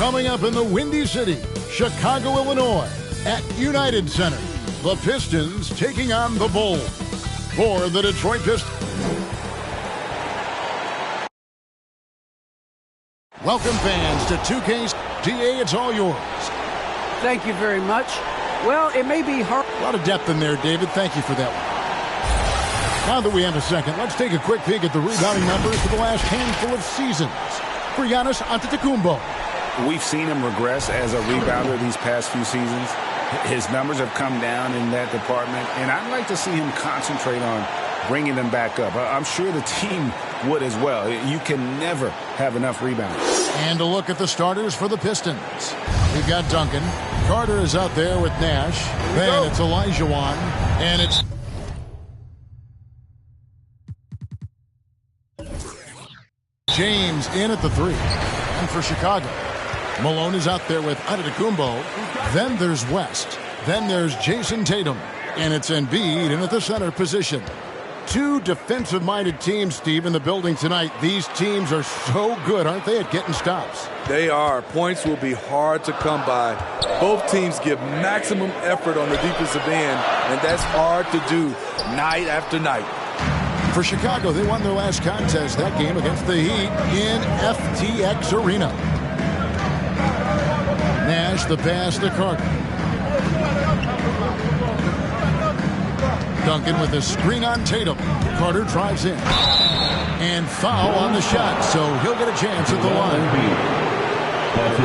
Coming up in the Windy City, Chicago, Illinois, at United Center, the Pistons taking on the Bulls. For the Detroit Pistons. Welcome, fans, to 2K's. DA, it's all yours. Thank you very much. Well, it may be hard. A lot of depth in there, David. Thank you for that one. Now that we have a second, let's take a quick peek at the rebounding numbers for the last handful of seasons. For Giannis Antetokounmpo. We've seen him regress as a rebounder these past few seasons. His numbers have come down in that department, and I'd like to see him concentrate on bringing them back up. I'm sure the team would as well. You can never have enough rebounds. And a look at the starters for the Pistons. We've got Duncan. Carter is out there with Nash. Then it's Olajuwon. And it's James in at the 3. And for Chicago, Malone is out there with Antetokounmpo. Then there's West. Then there's Jason Tatum. And it's Embiid in at the center position. Two defensive-minded teams, Steve, in the building tonight. These teams are so good, aren't they, at getting stops? They are. Points will be hard to come by. Both teams give maximum effort on the defensive end, and that's hard to do night after night. For Chicago, they won their last contest, that game against the Heat in FTX Arena. Nash, the pass to Carter. Duncan with a screen on Tatum. Carter drives in. And foul on the shot, so he'll get a chance at the line.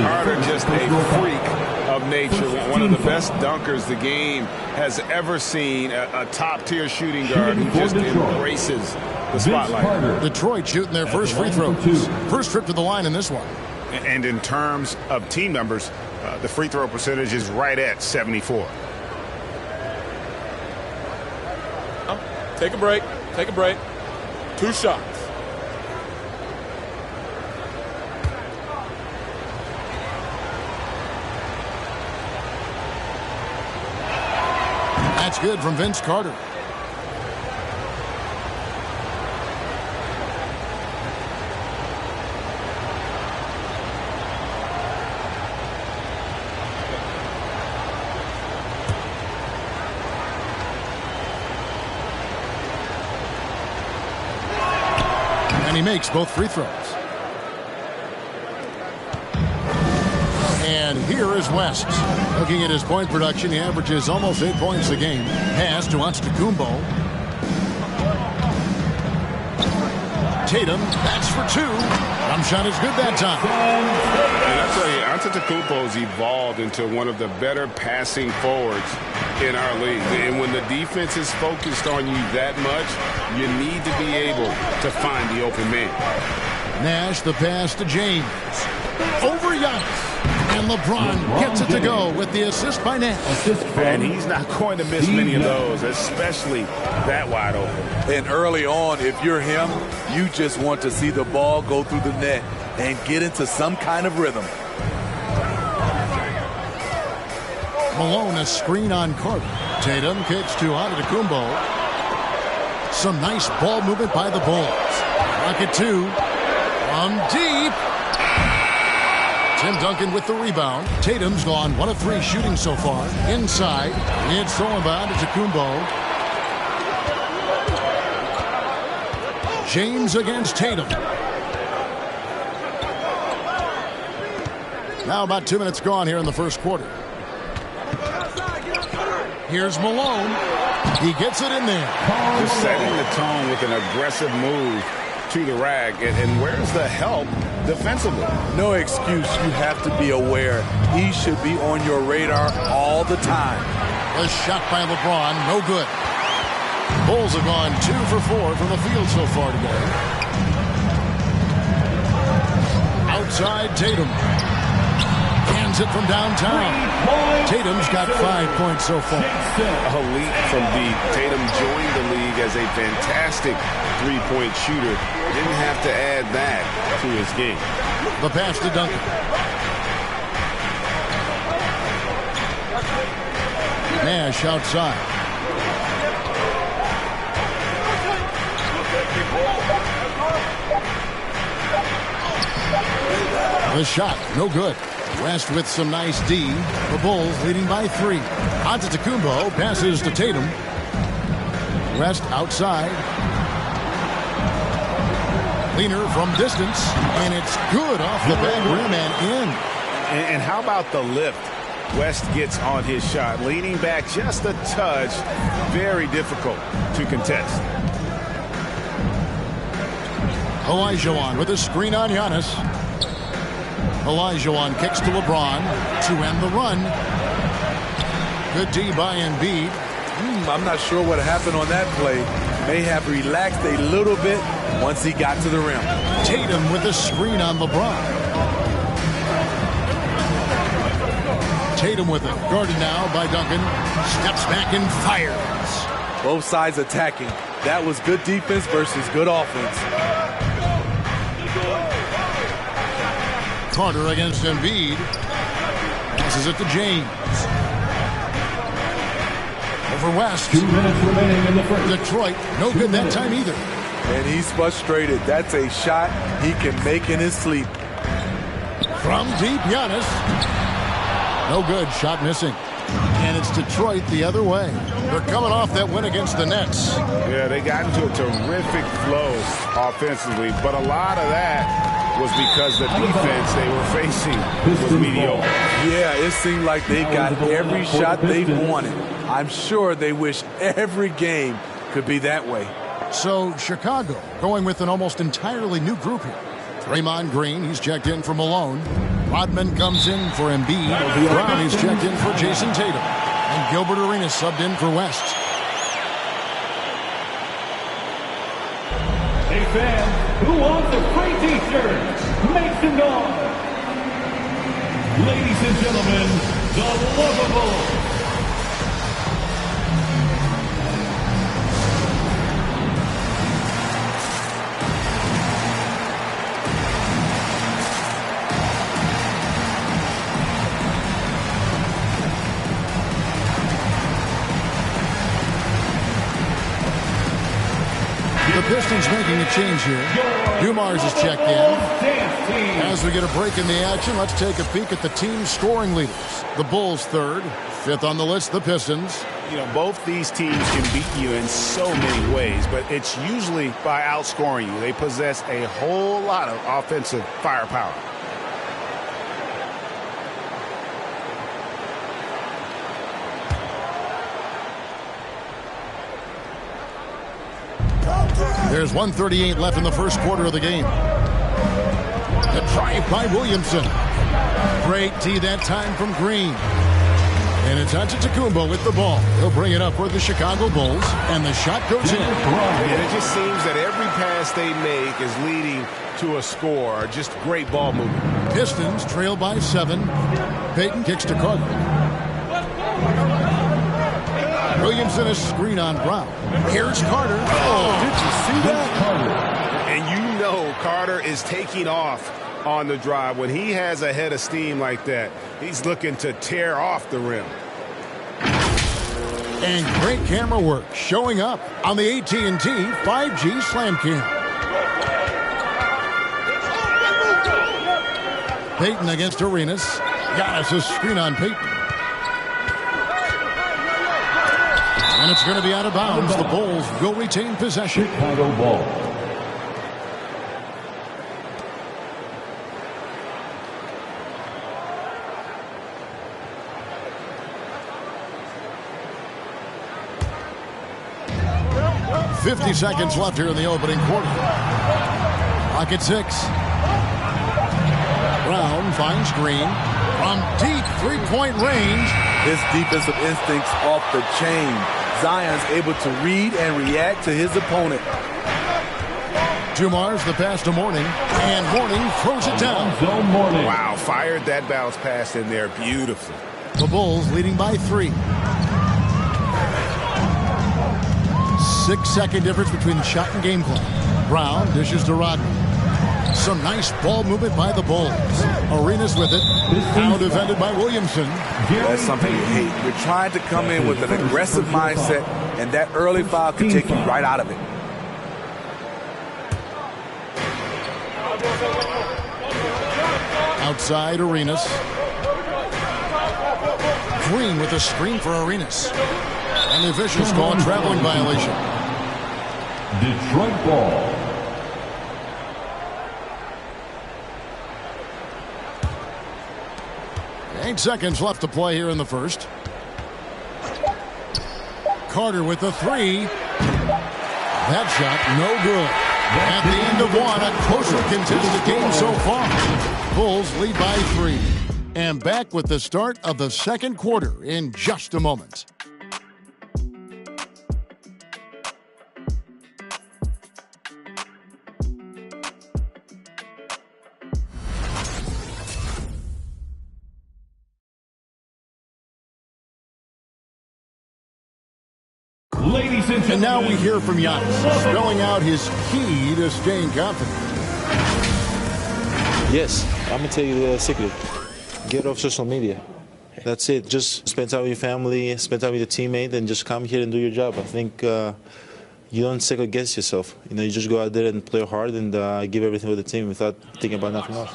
Carter, just a freak of nature. One of the best dunkers the game has ever seen. A top-tier shooting guard who just embraces the spotlight. Detroit shooting their first free throws. First trip to the line in this one. And in terms of team numbers, the free throw percentage is right at 74. Take a break. Take a break. 2 shots. That's good from Vince Carter. And he makes both free throws. And here is West. Looking at his point production, he averages almost 8 points a game. Pass to Antetokounmpo. Tatum, that's for 2. Jump shot is good that time. And I tell you, Antetokounmpo's evolved into one of the better passing forwards in our league. And when the defense is focused on you that much, you need to be able to find the open man. Nash, the pass to James. Over Giannis. And LeBron gets it to go with the assist by Nash. And he's not going to miss many of those, especially that wide open. And early on, if you're him, you just want to see the ball go through the net and get into some kind of rhythm. Malone, a screen on Carter. Tatum kicks to Antetokounmpo. Some nice ball movement by the Bulls. Rocket 2. From deep. Tim Duncan with the rebound. Tatum's gone 1 of 3 shooting so far. Inside. It's thrown by Antetokounmpo. James against Tatum. Now about 2 minutes gone here in the first quarter. Here's Malone. He gets it in there. Just setting the tone with an aggressive move to the rack. And where's the help defensively? No excuse. You have to be aware. He should be on your radar all the time. A shot by LeBron. No good. Bulls have gone 2 for 4 from the field so far today. Outside Tatum. Cans it from downtown. Tatum's got 5 points so far. A leap from deep. Tatum joined the league as a fantastic three-point shooter. Didn't have to add that to his game. The pass to Duncan. Nash outside. The shot, no good. West with some nice D. The Bulls leading by 3. Antetokounmpo passes to Tatum. West outside. Leaner from distance, and it's good off the back rim and in. And how about the lift West gets on his shot? Leaning back just a touch. Very difficult to contest. Olajuwon with a screen on Giannis. Olajuwon kicks to LeBron to end the run. Good D by Embiid. I'm not sure what happened on that play. May have relaxed a little bit once he got to the rim. Tatum with a screen on LeBron. Tatum with it. Guarded now by Duncan. Steps back and fires. Both sides attacking. That was good defense versus good offense. Carter against Embiid. Passes it to James. Over West. 2 minutes remaining in the first. Detroit, no good that time either. And he's frustrated. That's a shot he can make in his sleep. From deep, Giannis. No good, shot missing. And it's Detroit the other way. They're coming off that win against the Nets. Yeah, they got into a terrific flow offensively, but a lot of that was because the defense they were facing was mediocre. Yeah, it seemed like they got every shot they wanted. I'm sure they wish every game could be that way. So Chicago going with an almost entirely new group here. Draymond Green, he's checked in for Malone. Rodman comes in for Embiid. Brown, he's checked in for Jason Tatum. And Gilbert Arenas subbed in for West. Hey fans, who wants a free t-shirt? Make some noise. Ladies and gentlemen, the Lovable. The Pistons making a change here. Dumars is checked in. As we get a break in the action, let's take a peek at the team's scoring leaders. The Bulls third. Fifth on the list, the Pistons. You know, both these teams can beat you in so many ways, but it's usually by outscoring you. They possess a whole lot of offensive firepower. There's 1:38 left in the first quarter of the game. The drive by Williamson. Great D that time from Green. And it's Antetokounmpo with the ball. He'll bring it up for the Chicago Bulls, and the shot goes in. And it just seems that every pass they make is leading to a score. Just great ball movement. Pistons trail by 7. Payton kicks to Carter. Williamson a screen on Brown. Here's Carter. Oh, did you see that? And you know Carter is taking off on the drive. When he has a head of steam like that, he's looking to tear off the rim. And great camera work showing up on the AT&T 5G Slam Cam. Payton against Arenas. Giannis a screen on Payton. And it's going to be out of bounds. The Bulls will retain possession. Chicago ball. .50 seconds left here in the opening quarter. Clock at 6. Brown finds Green from deep three-point range. His defensive instincts off the chain. Zion's able to read and react to his opponent. Dumars the pass to Mourning, and Mourning throws it down. Wow, fired that bounce pass in there beautifully. The Bulls leading by 3. 6-second difference between the shot and game clock. Brown dishes to Rodman. Some nice ball movement by the Bulls. Arenas with it. Now defended by Williamson. That's something you hate. You're trying to come in with an aggressive mindset, and that early foul could take you right out of it. Outside Arenas. Green with a screen for Arenas. And the officials call a traveling violation. Detroit ball. Eight seconds left to play here in the first. Carter with the three. That shot, no good. At the end of one, a closer contested game so far. Bulls lead by 3. And back with the start of the second quarter in just a moment. Ladies and gentlemen. And now we hear from Giannis, spelling out his key to staying confident. Yes, I'm going to tell you the secret. Get off social media. That's it. Just spend time with your family, spend time with your teammate, and just come here and do your job. I think you don't second guess yourself. You just go out there and play hard and give everything with the team without thinking about nothing else.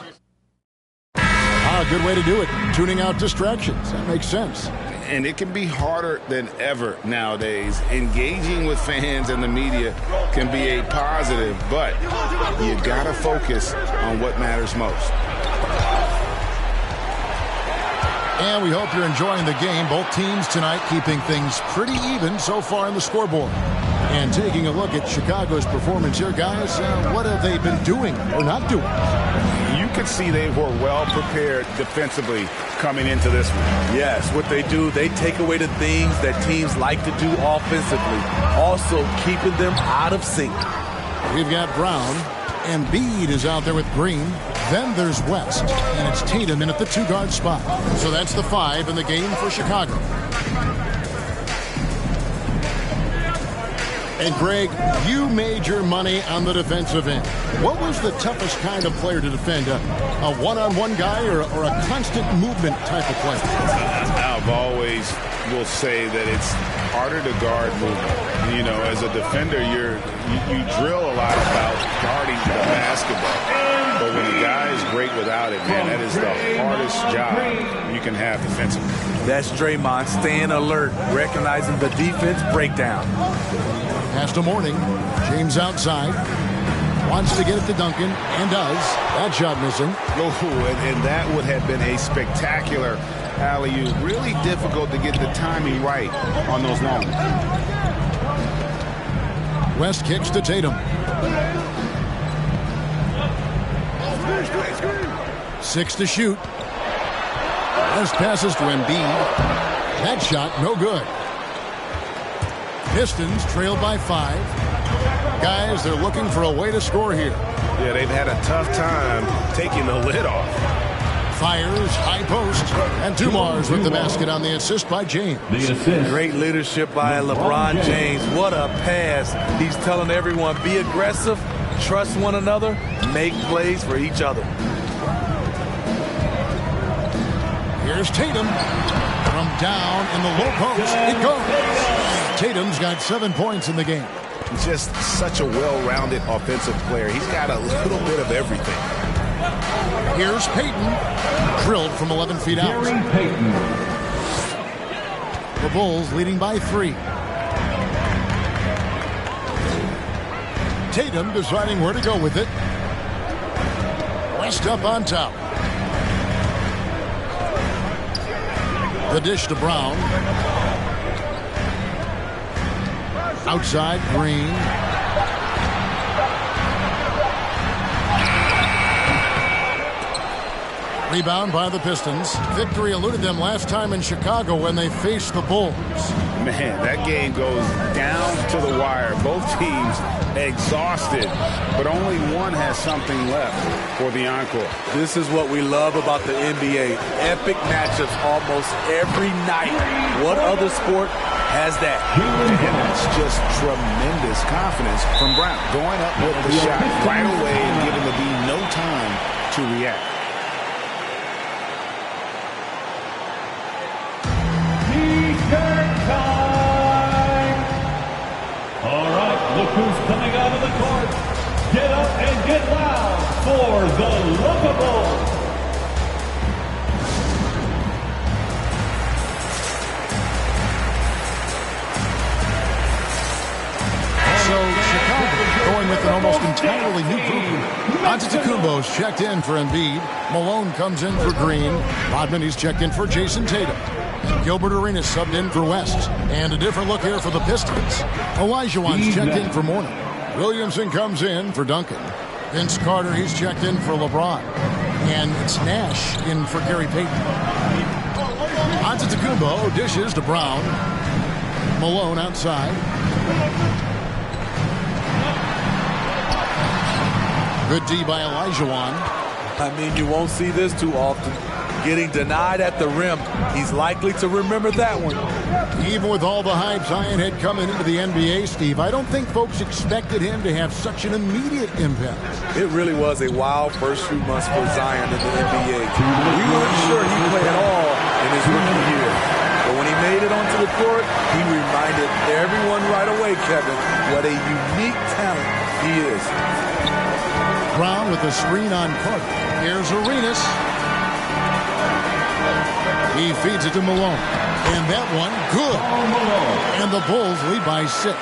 A good way to do it. Tuning out distractions. That makes sense. And it can be harder than ever nowadays. Engaging with fans and the media can be a positive, but you got to focus on what matters most. And we hope you're enjoying the game. Both teams tonight keeping things pretty even so far in the scoreboard. And taking a look at Chicago's performance here, guys, what have they been doing or not doing? You could see they were well prepared defensively coming into this one. Yes, what they do, they take away the things that teams like to do offensively, also keeping them out of sync. We've got Brown. Embiid is out there with Green. Then there's West, and it's Tatum in at the 2-guard spot. So that's the 5 in the game for Chicago. And Greg, you made your money on the defensive end. What was the toughest kind of player to defend? A one-on-one guy or a constant movement type of player? I've always will say that it's harder to guard movement. As a defender, you drill a lot about guarding the basketball. But when a guy is great without it, man, that is the hardest job you can have defensively. That's Draymond staying alert, recognizing the defense breakdown. Pass to Mourning. James outside. Wants to get it to Duncan, and does. That shot missing. And that would have been a spectacular alley-oop. Really difficult to get the timing right on those longs. West kicks to Tatum. 6 to shoot. West passes to Embiid. That shot, no good. Pistons trailed by 5. Guys, they're looking for a way to score here. Yeah, they've had a tough time taking the lid off. Fires, high post, and Dumars with the basket on the assist by James. Great leadership by LeBron James. What a pass. He's telling everyone, be aggressive, trust one another, make plays for each other. Here's Tatum. From down in the low post, it goes. Tatum's got 7 points in the game. Just such a well-rounded offensive player. He's got a little bit of everything. Here's Payton. Drilled from 11 feet out. The Bulls leading by 3. Tatum deciding where to go with it. West up on top. The dish to Brown. Outside, Green. Rebound by the Pistons. Victory eluded them last time in Chicago when they faced the Bulls. Man, that game goes down to the wire. Both teams exhausted, but only one has something left for the encore. This is what we love about the NBA. Epic matchups almost every night. What other sport has that? And that's just tremendous confidence from Brown. Going up with the shot right away and giving the D no time to react. T-shirt time! All right, look who's coming out of the court. Get up and get loud for the Locables. almost entirely new group. Antetokounmpo's checked in for Embiid. Malone comes in for Green. Rodman, he's checked in for Jason Tatum. And Gilbert Arenas subbed in for West. And a different look here for the Pistons. Olajuwon's checked in for Mourning. Williamson comes in for Duncan. Vince Carter, he's checked in for LeBron. And it's Nash in for Gary Payton. Antetokounmpo dishes to Brown. Malone outside. Good D by Olajuwon. I mean, you won't see this too often. Getting denied at the rim. He's likely to remember that one. Even with all the hype Zion had coming into the NBA, Steve, I don't think folks expected him to have such an immediate impact. It really was a wild first few months for Zion in the NBA. We weren't sure he'd play at all in his rookie year. But when he made it onto the court, he reminded everyone right away, Kevin, what a unique talent he is. Brown with the screen on Carter. Here's Arenas. He feeds it to Malone. And that one, good. And the Bulls lead by 6.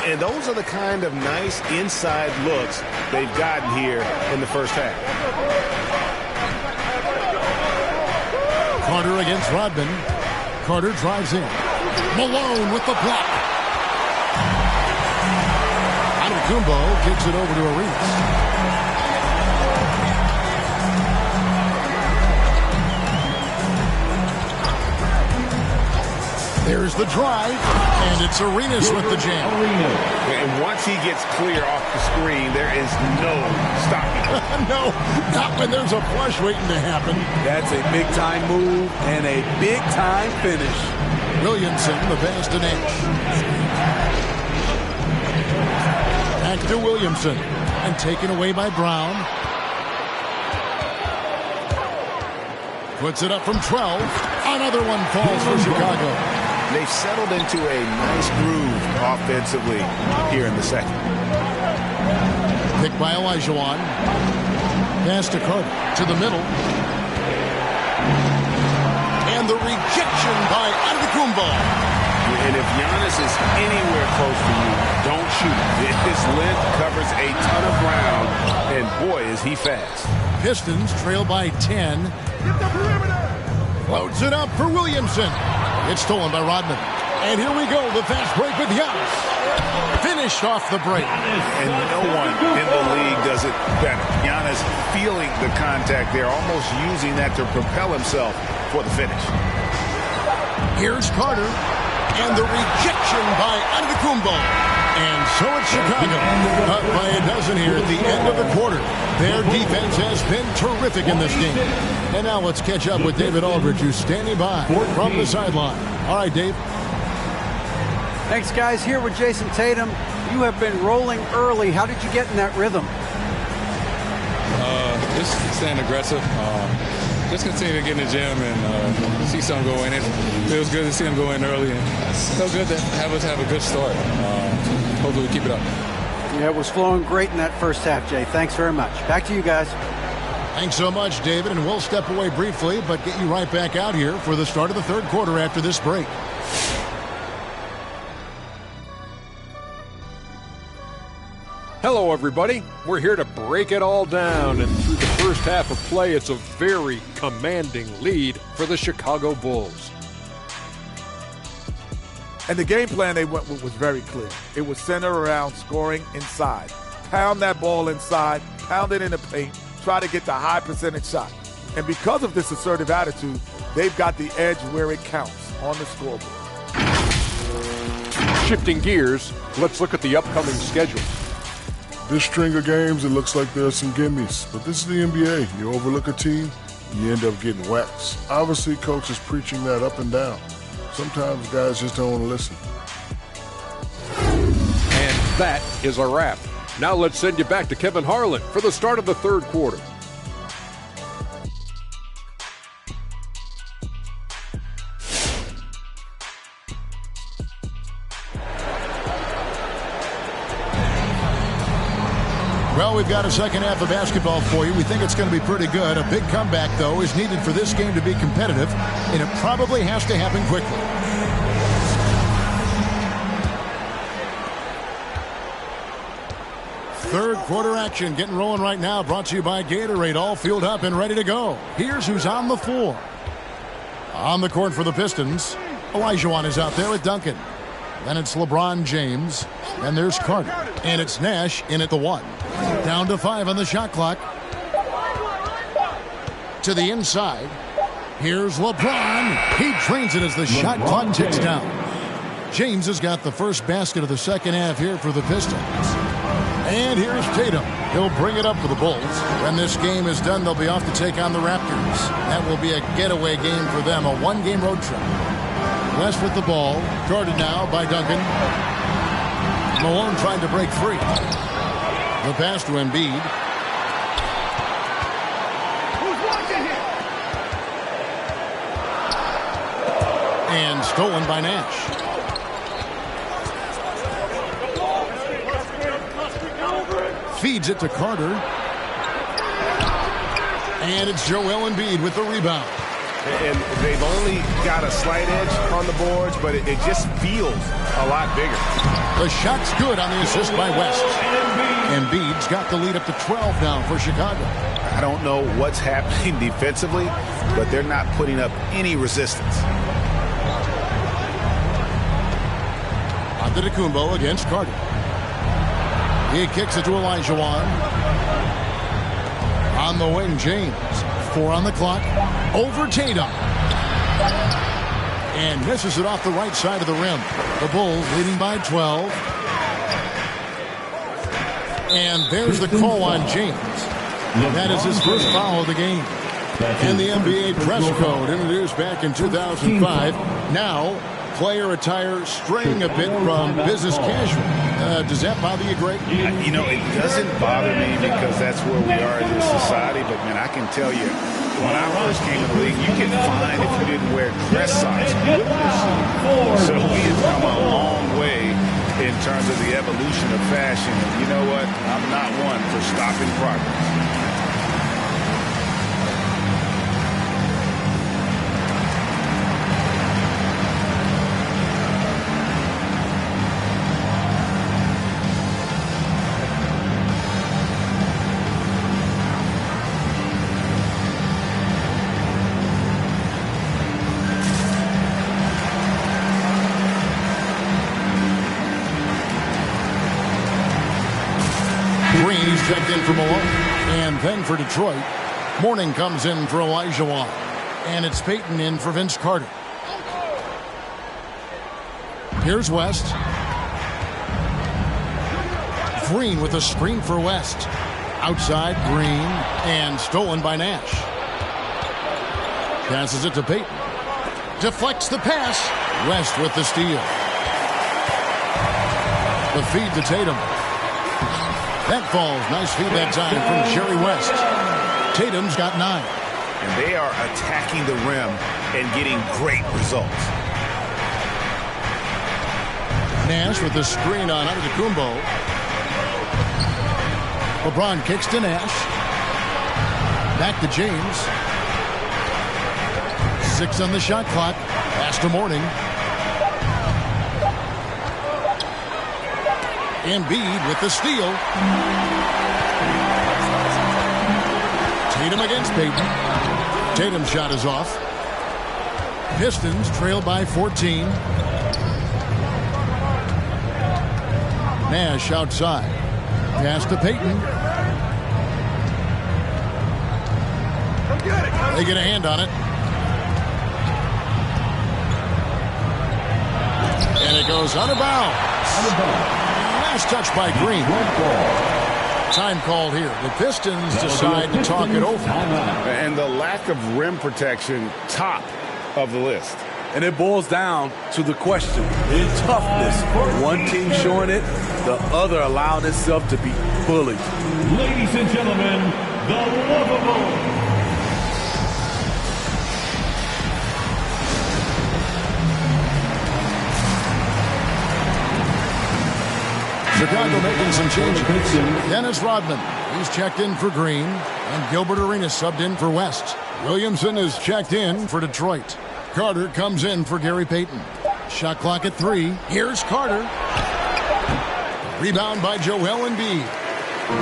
And those are the kind of nice inside looks they've gotten here in the first half. Carter against Rodman. Carter drives in. Malone with the block. Antetokounmpo kicks it over to Arenas. There's the drive, and it's Arenas with the jam. And once he gets clear off the screen, there is no stopping him. No, not when there's a flush waiting to happen. That's a big-time move and a big-time finish. Williamson, the pass to Nash. Back to Williamson, and taken away by Brown. Puts it up from 12. Another one falls for Chicago. They've settled into a nice groove offensively here in the second. Picked by Olajuwon. Pass to Carter. To the middle. And the rejection by Antetokounmpo. And if Giannis is anywhere close to you, don't shoot. His length covers a ton of ground, and boy, is he fast. Pistons trail by 10. Loads it up for Williamson. It's stolen by Rodman. And here we go, the fast break with Giannis. Finished off the break. And no one in the league does it better. Giannis feeling the contact there, almost using that to propel himself for the finish. Here's Carter. And the rejection by Antetokounmpo. And so it's Chicago. Up by a dozen here at the end of the quarter. Their defense has been terrific in this game. And now let's catch up with David Aldridge, who's standing by from the sideline. All right, Dave. Thanks, guys. Here with Jason Tatum. You have been rolling early. How did you get in that rhythm? Just staying aggressive. Just continue to get in the gym and see something go in. It feels good to see him go in early. And so good to have us have a good start. Hopefully we keep it up. Yeah, it was flowing great in that first half, Jay. Thanks very much. Back to you guys. Thanks so much, David. And we'll step away briefly, but get you right back out here for the start of the third quarter after this break. Hello, everybody. We're here to break it all down, and through the first half of play, it's a very commanding lead for the Chicago Bulls. And the game plan they went with was very clear. It was centered around scoring inside. Pound that ball inside, pound it in the paint, try to get the high percentage shot. And because of this assertive attitude, they've got the edge where it counts on the scoreboard. Shifting gears, let's look at the upcoming schedule. This string of games, it looks like there are some gimmies. But this is the NBA. You overlook a team, you end up getting waxed. Obviously, coach is preaching that up and down. Sometimes guys just don't want to listen. And that is a wrap. Now let's send you back to Kevin Harlan for the start of the third quarter. Well, we've got a second half of basketball for you. We think it's going to be pretty good. A big comeback, though, is needed for this game to be competitive, and it probably has to happen quickly. Third quarter action getting rolling right now. Brought to you by Gatorade. All fueled up and ready to go. Here's who's on the floor. On the court for the Pistons, Olajuwon is out there with Duncan. Then it's LeBron James. And there's Carter. And it's Nash in at the 1. Down to 5 on the shot clock. To the inside. Here's LeBron. He drains it as the shot clock ticks down. James has got the first basket of the second half here for the Pistons. And here's Tatum. He'll bring it up for the Bulls. When this game is done, they'll be off to take on the Raptors. That will be a getaway game for them, a one-game road trip. West with the ball. Guarded now by Duncan. Malone trying to break free. The pass to Embiid. And stolen by Nash. Feeds it to Carter. And it's Joel Embiid with the rebound. And they've only got a slight edge on the boards, but it just feels a lot bigger. The shot's good on the assist by West. Embiid's got the lead up to 12 now for Chicago. I don't know what's happening defensively, but they're not putting up any resistance. Antetokounmpo against Carter. He kicks it to Olajuwon. On the wing, James. 4 on the clock. Over Tatum. And misses it off the right side of the rim. The Bulls leading by 12. And there's the call on James. That is his first foul of the game. And the NBA dress code introduced back in 2005. Now, player attire straying a bit from business casual. Does that bother you, Greg? You know, it doesn't bother me because that's where we are as a society. But, man, I can tell you, when I first came to the league, you get fined if you didn't wear dress socks with your suit. So we have come a long way in terms of the evolution of fashion. And you know what? I'm not one for stopping progress. Checked in for Malone. And then for Detroit, Mourning comes in for Olajuwon. And it's Payton in for Vince Carter. Here's West. Green with a screen for West. Outside, Green. And stolen by Nash. Passes it to Payton. Deflects the pass. West with the steal. The feed to Tatum. That falls. Nice feed that time from Jerry West. Tatum's got 9. And they are attacking the rim and getting great results. Nash with the screen on Antetokounmpo. LeBron kicks to Nash. Back to James. 6 on the shot clock. Pass to Mourning. Embiid with the steal. Tatum against Payton. Tatum's shot is off. Pistons trail by 14. Nash outside. Pass to Payton. They get a hand on it. And it goes out of bounds. Last touch by Green. Time called here. The Pistons decide to talk it over. And the lack of rim protection, top of the list. And it boils down to the question. Toughness. One team showing it, the other allowing itself to be bullied. Ladies and gentlemen, the lovable Chicago making some changes. Dennis Rodman, he's checked in for Green, and Gilbert Arenas subbed in for West. Williamson is checked in for Detroit. Carter comes in for Gary Payton. Shot clock at 3. Here's Carter. Rebound by Joel Embiid.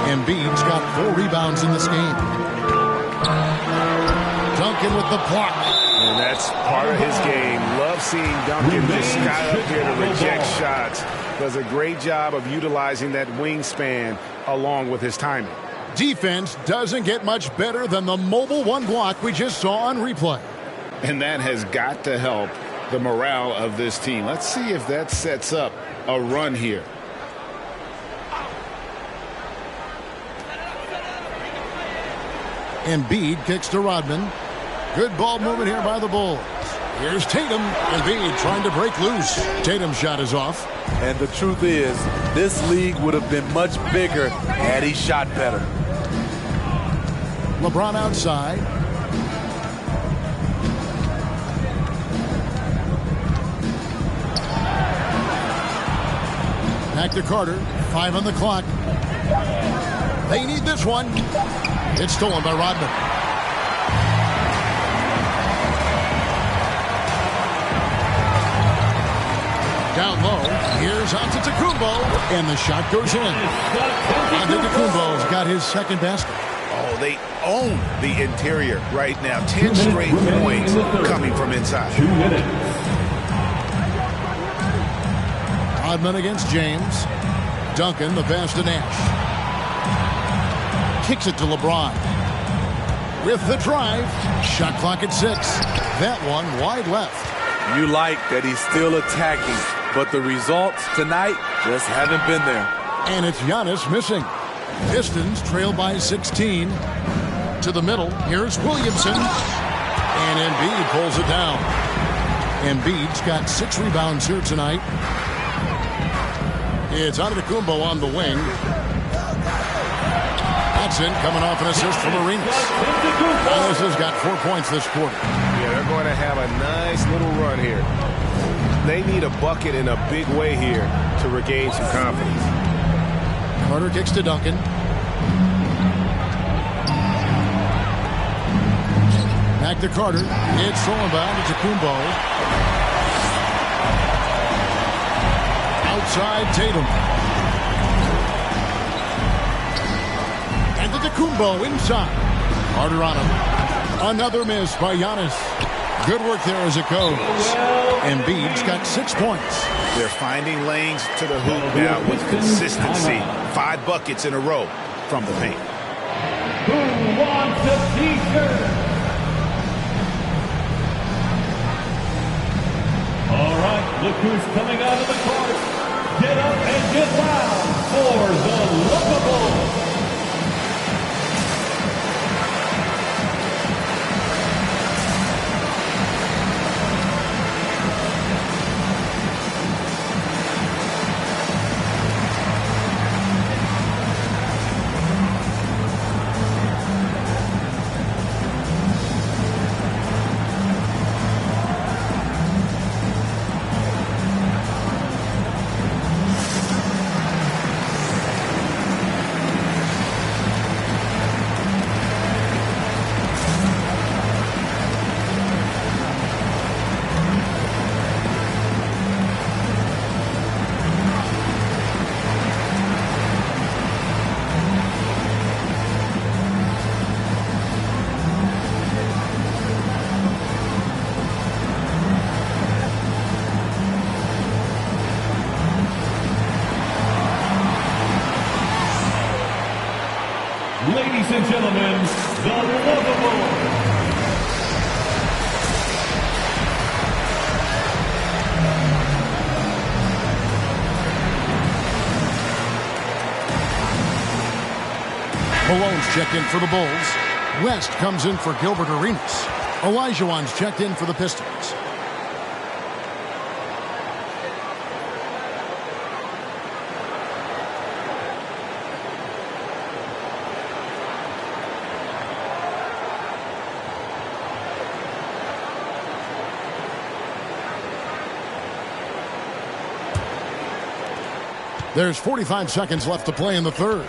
Embiid's got 4 rebounds in this game. Duncan with the block. And that's part of his game. Love seeing Duncan just sky up there to reject shots. Does a great job of utilizing that wingspan along with his timing. Defense doesn't get much better than the mobile 1 block we just saw on replay. And that has got to help the morale of this team. Let's see if that sets up a run here. Embiid kicks to Rodman. Good ball movement here by the Bulls. Here's Tatum. Embiid trying to break loose. Tatum's shot is off. And the truth is, this league would have been much bigger had he shot better. LeBron outside. Back to Carter. 5 on the clock. They need this one. It's stolen by Rodman. Down low. Here's Antetokounmpo. And the shot goes in. Antetokounmpo's got his second basket. Oh, they own the interior right now. 10 straight points coming from inside. 2 minutes. Rodman against James. Duncan, the pass to Nash. Kicks it to LeBron. With the drive. Shot clock at 6. That one wide left. You like that he's still attacking, but the results tonight just haven't been there. And it's Giannis missing. Pistons trail by 16. To the middle. Here's Williamson. And Embiid pulls it down. Embiid's got 6 rebounds here tonight. It's Antetokounmpo on the wing. Hudson coming off an assist from Arenas. Giannis has got 4 points this quarter. Yeah, they're going to have a nice little run here. They need a bucket in a big way here to regain some confidence. Carter kicks to Duncan. Back to Carter. It's stolen by Antetokounmpo. Outside Tatum. Antetokounmpo inside. Carter on him. Another miss by Giannis. Good work there as it goes. Embiid's got 6 points. They're finding lanes to the hoop now with consistency. 5 buckets in a row from the paint. Who wants a t-shirt? All right, look who's coming out of the court. Get up and get loud for the Lookables. Ladies and gentlemen, the Lookables. Malone's checked in for the Bulls. West comes in for Gilbert Arenas. Olajuwon's checked in for the Pistons. There's 45 seconds left to play in the third.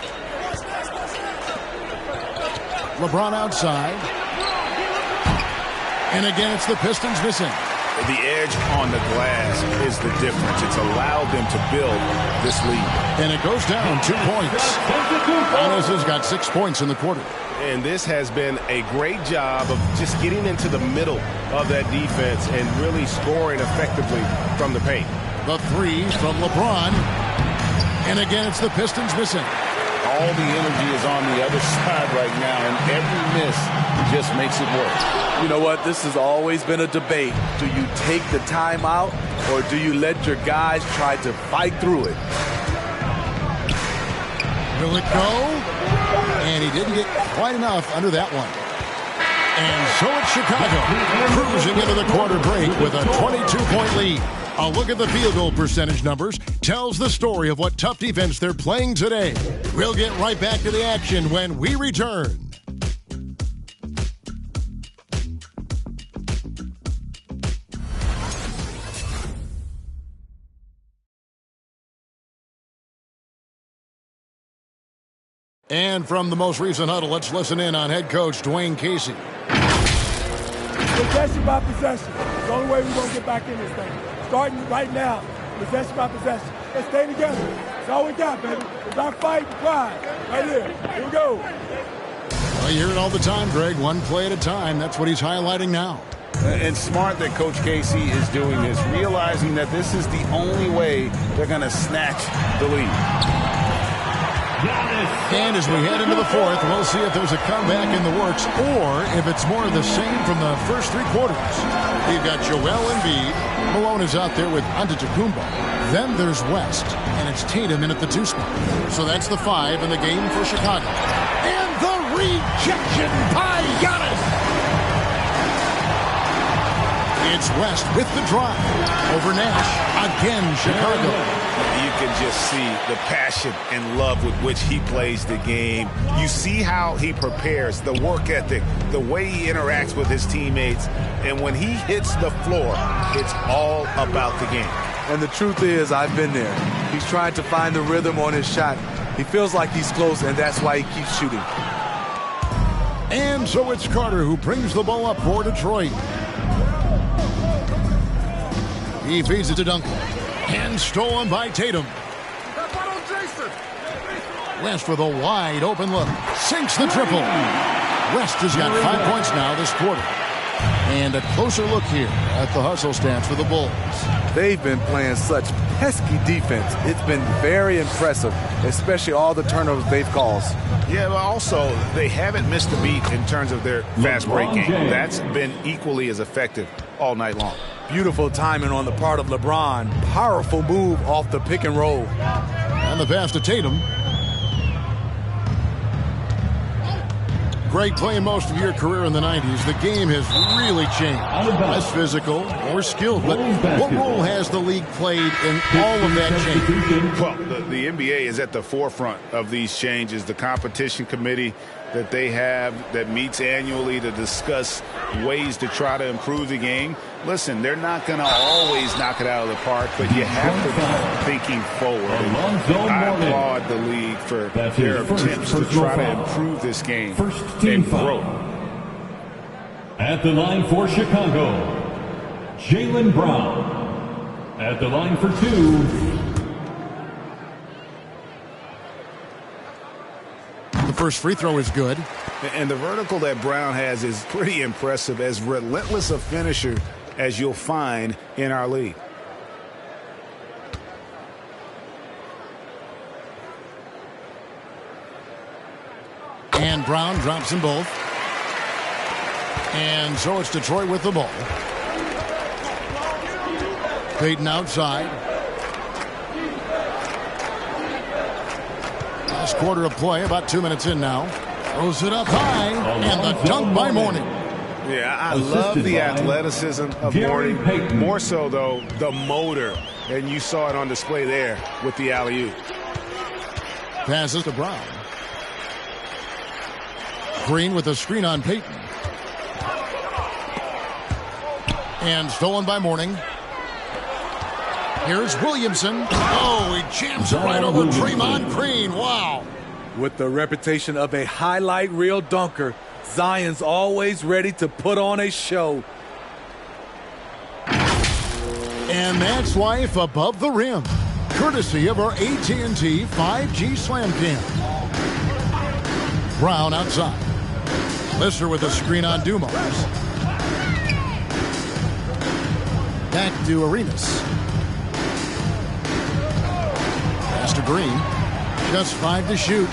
LeBron outside. And again, it's the Pistons missing. The edge on the glass is the difference. It's allowed them to build this lead. And it goes down 2 points. Giannis has got 6 points in the quarter. And this has been a great job of just getting into the middle of that defense and really scoring effectively from the paint. The three from LeBron. And again, it's the Pistons missing. All the energy is on the other side right now, and every miss just makes it worse. You know what? This has always been a debate. Do you take the timeout, or do you let your guys try to fight through it? Will it go? And he didn't get quite enough under that one. And so it's Chicago cruising into the quarter break with a 22-point lead. A look at the field goal percentage numbers tells the story of what tough defense they're playing today. We'll get right back to the action when we return. And from the most recent huddle, let's listen in on head coach Dwayne Casey. Possession by possession. It's the only way we're going to get back in this thing. Starting right now, possession by possession. Let's stay together. That's all we got, baby. It's our fight and pride. Right here. Here we go. Well, you hear it all the time, Greg. One play at a time. That's what he's highlighting now. And smart that Coach Casey is doing this, realizing that this is the only way they're going to snatch the lead. And as we head into the fourth, we'll see if there's a comeback in the works or if it's more of the same from the first three quarters. We've got Joel Embiid. Malone is out there with Antetokounmpo. Then there's West, and it's Tatum in at the 2 spot. So that's the 5 in the game for Chicago. And the rejection by Giannis. It's West with the drive over Nash. Again, Chicago. You can just see the passion and love with which he plays the game. You see how he prepares, the work ethic, the way he interacts with his teammates. And when he hits the floor, it's all about the game. And the truth is, I've been there. He's trying to find the rhythm on his shot. He feels like he's close, and that's why he keeps shooting. And so it's Carter who brings the ball up for Detroit. He feeds it to Duncan. And stolen by Tatum. West with a wide open look. Sinks the triple. West has got 5 points now this quarter. And a closer look here at the hustle stance for the Bulls. They've been playing such pesky defense. It's been very impressive, especially all the turnovers they've caused. Yeah, but also they haven't missed a beat in terms of their fast break game. That's been equally as effective all night long. Beautiful timing on the part of LeBron. Powerful move off the pick and roll. And the pass to Tatum. Greg, playing most of your career in the 90s, the game has really changed. Less physical, more skilled. But what role has the league played in all of that change? Well, the NBA is at the forefront of these changes. The competition committee that they have that meets annually to discuss ways to try to improve the game. Listen, they're not going to always knock it out of the park, but you have to be thinking forward. I applaud the league for their attempts to try to improve this game and grow. At the line for Chicago, Jaylen Brown. At the line for 2. The first free throw is good. And the vertical that Brown has is pretty impressive, as relentless a finisher as you'll find in our league. And Brown drops them both. And so it's Detroit with the ball. Payton outside. Last quarter of play, about 2 minutes in now. Throws it up high, and the dunk by Mourning. Yeah, I love the athleticism of Mourning. More so, though, the motor. And you saw it on display there with the alley-oop. Passes to Brown. Green with a screen on Payton. And stolen by Mourning. Here's Williamson. Oh, he jams it right over Draymond Green. Wow. With the reputation of a highlight reel dunker, Zion's always ready to put on a show. That's life above the rim. Courtesy of our AT&T 5G Slam Cam. Brown outside. Lister with a screen on Dumars. Back to Arenas. Pass to Green. Just 5 to shoot.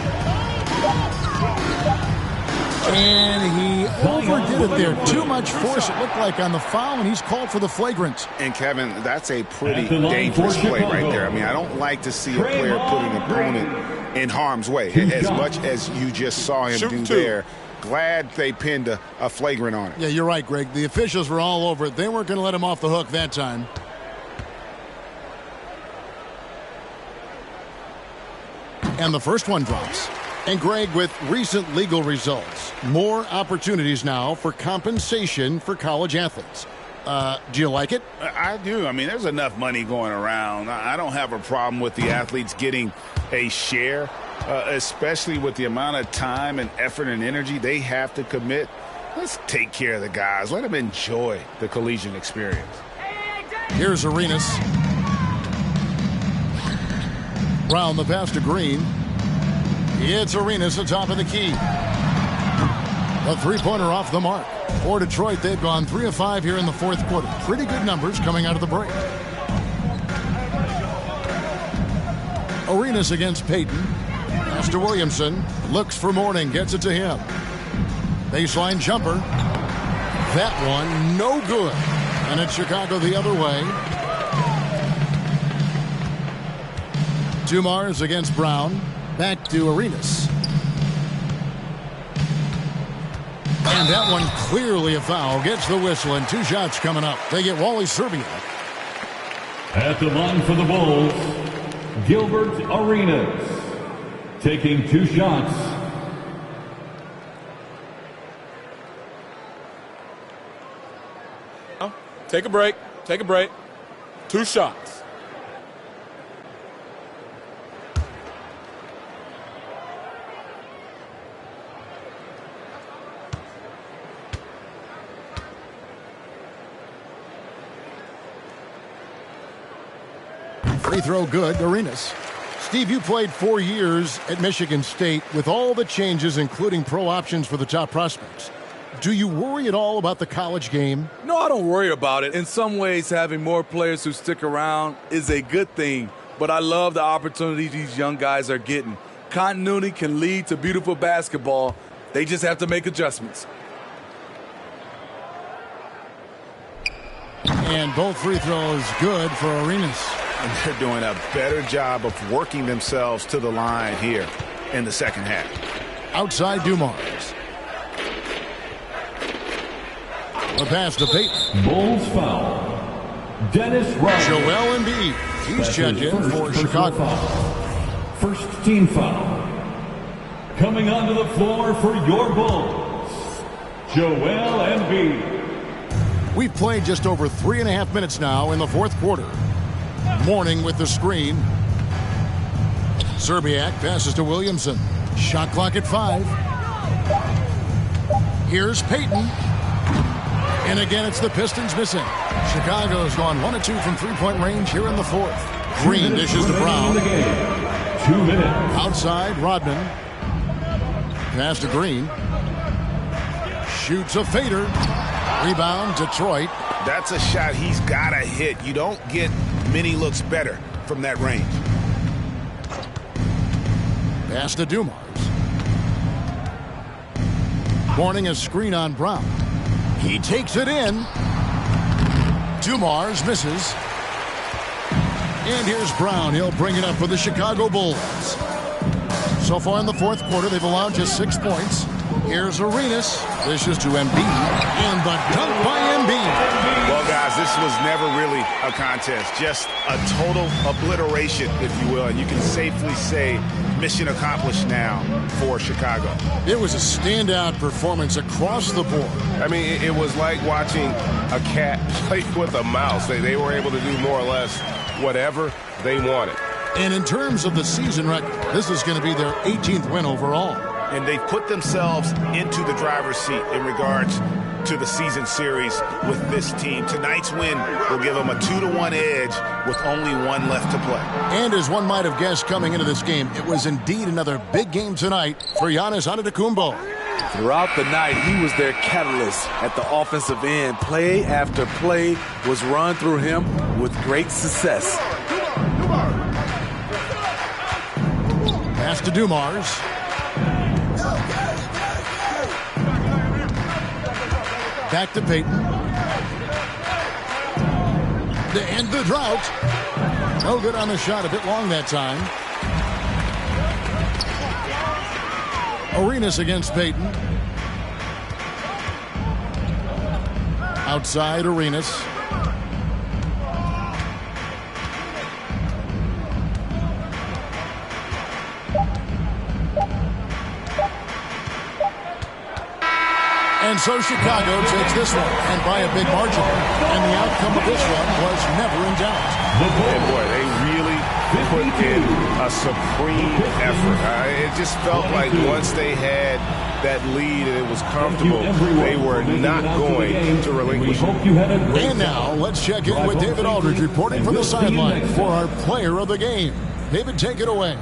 And he overdid it there. Too much force, it looked like, on the foul, and he's called for the flagrant. And, Kevin, that's a pretty dangerous play right there. I mean, I don't like to see a player put an opponent in harm's way, as much as you just saw him do there. Glad they pinned a flagrant on it. Yeah, you're right, Greg. The officials were all over it. They weren't going to let him off the hook that time. And the first one drops. And, Greg, with recent legal results, more opportunities now for compensation for college athletes. Do you like it? I do. I mean, there's enough money going around. I don't have a problem with the athletes getting a share, especially with the amount of time and effort and energy they have to commit. Let's take care of the guys. Let them enjoy the collegiate experience. Here's Arenas. Brown the pass to Green. It's Arenas at top of the key. A three-pointer off the mark. For Detroit, they've gone 3 of 5 here in the fourth quarter. Pretty good numbers coming out of the break. Arenas against Payton. Pass to Williamson. Looks for Mourning. Gets it to him. Baseline jumper. That one no good. And it's Chicago the other way. Dumars against Brown. Back to Arenas. And that one clearly a foul. Gets the whistle, and 2 shots coming up. They get Wally Szczerbiak. At the line for the Bulls, Gilbert Arenas, taking 2 shots. Take a break. Take a break. 2 shots. Free throw good, Arenas. Steve, you played 4 years at Michigan State with all the changes, including pro options for the top prospects. Do you worry at all about the college game? No, I don't worry about it. In some ways, having more players who stick around is a good thing, but I love the opportunities these young guys are getting. Continuity can lead to beautiful basketball. They just have to make adjustments. And both free throws good for Arenas. And they're doing a better job of working themselves to the line here in the second half. Outside Dumars. The pass to Payton. Bulls foul. Dennis Rodman. Joel Embiid. He's checked in for Chicago. Foul. First team foul. Coming onto the floor for your Bulls, Joel Embiid. We've played just over 3.5 minutes now in the fourth quarter. Mourning with the screen. Szczerbiak passes to Williamson. Shot clock at 5. Here's Payton. And again, it's the Pistons missing. Chicago's gone 1 of 2 from three-point range here in the fourth. Green dishes to Brown. 2 minutes. Outside, Rodman. Pass to Green. Shoots a fader. Rebound, Detroit. That's a shot he's got to hit. You don't get many looks better from that range. Pass to Dumars. Mourning a screen on Brown. He takes it in. Dumars misses. And here's Brown. He'll bring it up for the Chicago Bulls. So far in the fourth quarter, they've allowed just 6 points. Here's Arenas. This is to Embiid. And the dunk by Embiid. Well, guys, this was never really a contest. Just a total obliteration, if you will. And you can safely say mission accomplished now for Chicago. It was a standout performance across the board. I mean, it was like watching a cat play with a mouse. They were able to do more or less whatever they wanted. And in terms of the season record, this is going to be their 18th win overall. And they've put themselves into the driver's seat in regards to the season series with this team. Tonight's win will give them a 2-1 edge with only one left to play. And as one might have guessed coming into this game, it was indeed another big game tonight for Giannis Antetokounmpo. Throughout the night, he was their catalyst at the offensive end. Play after play was run through him with great success. Pass to Dumars. Back to Payton. To end the drought. No good on the shot, a bit long that time. Arenas against Payton. Outside Arenas. And so Chicago takes this one, and by a big margin. And the outcome of this one was never in doubt. And boy, they really put in a supreme effort. It just felt like once they had that lead and it was comfortable, they were not going to relinquish it. And now, let's check in with David Aldridge reporting from the sideline for our player of the game. David, take it away.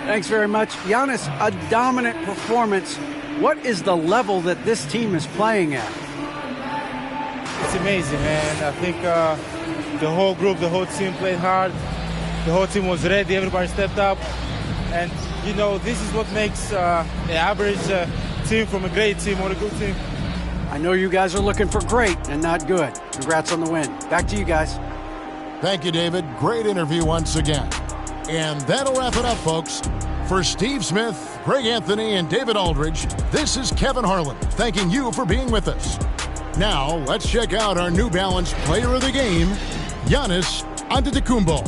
Thanks very much. Giannis, a dominant performance. What is the level that this team is playing at? It's amazing, man. I think the whole group, the whole team played hard. The whole team was ready. Everybody stepped up. And, you know, this is what makes an average team from a great team or a good team. I know you guys are looking for great and not good. Congrats on the win. Back to you guys. Thank you, David. Great interview once again. And that'll wrap it up, folks. For Steve Smith, Greg Anthony, and David Aldridge, this is Kevin Harlan thanking you for being with us. Now, let's check out our New Balance player of the game, Giannis Antetokounmpo.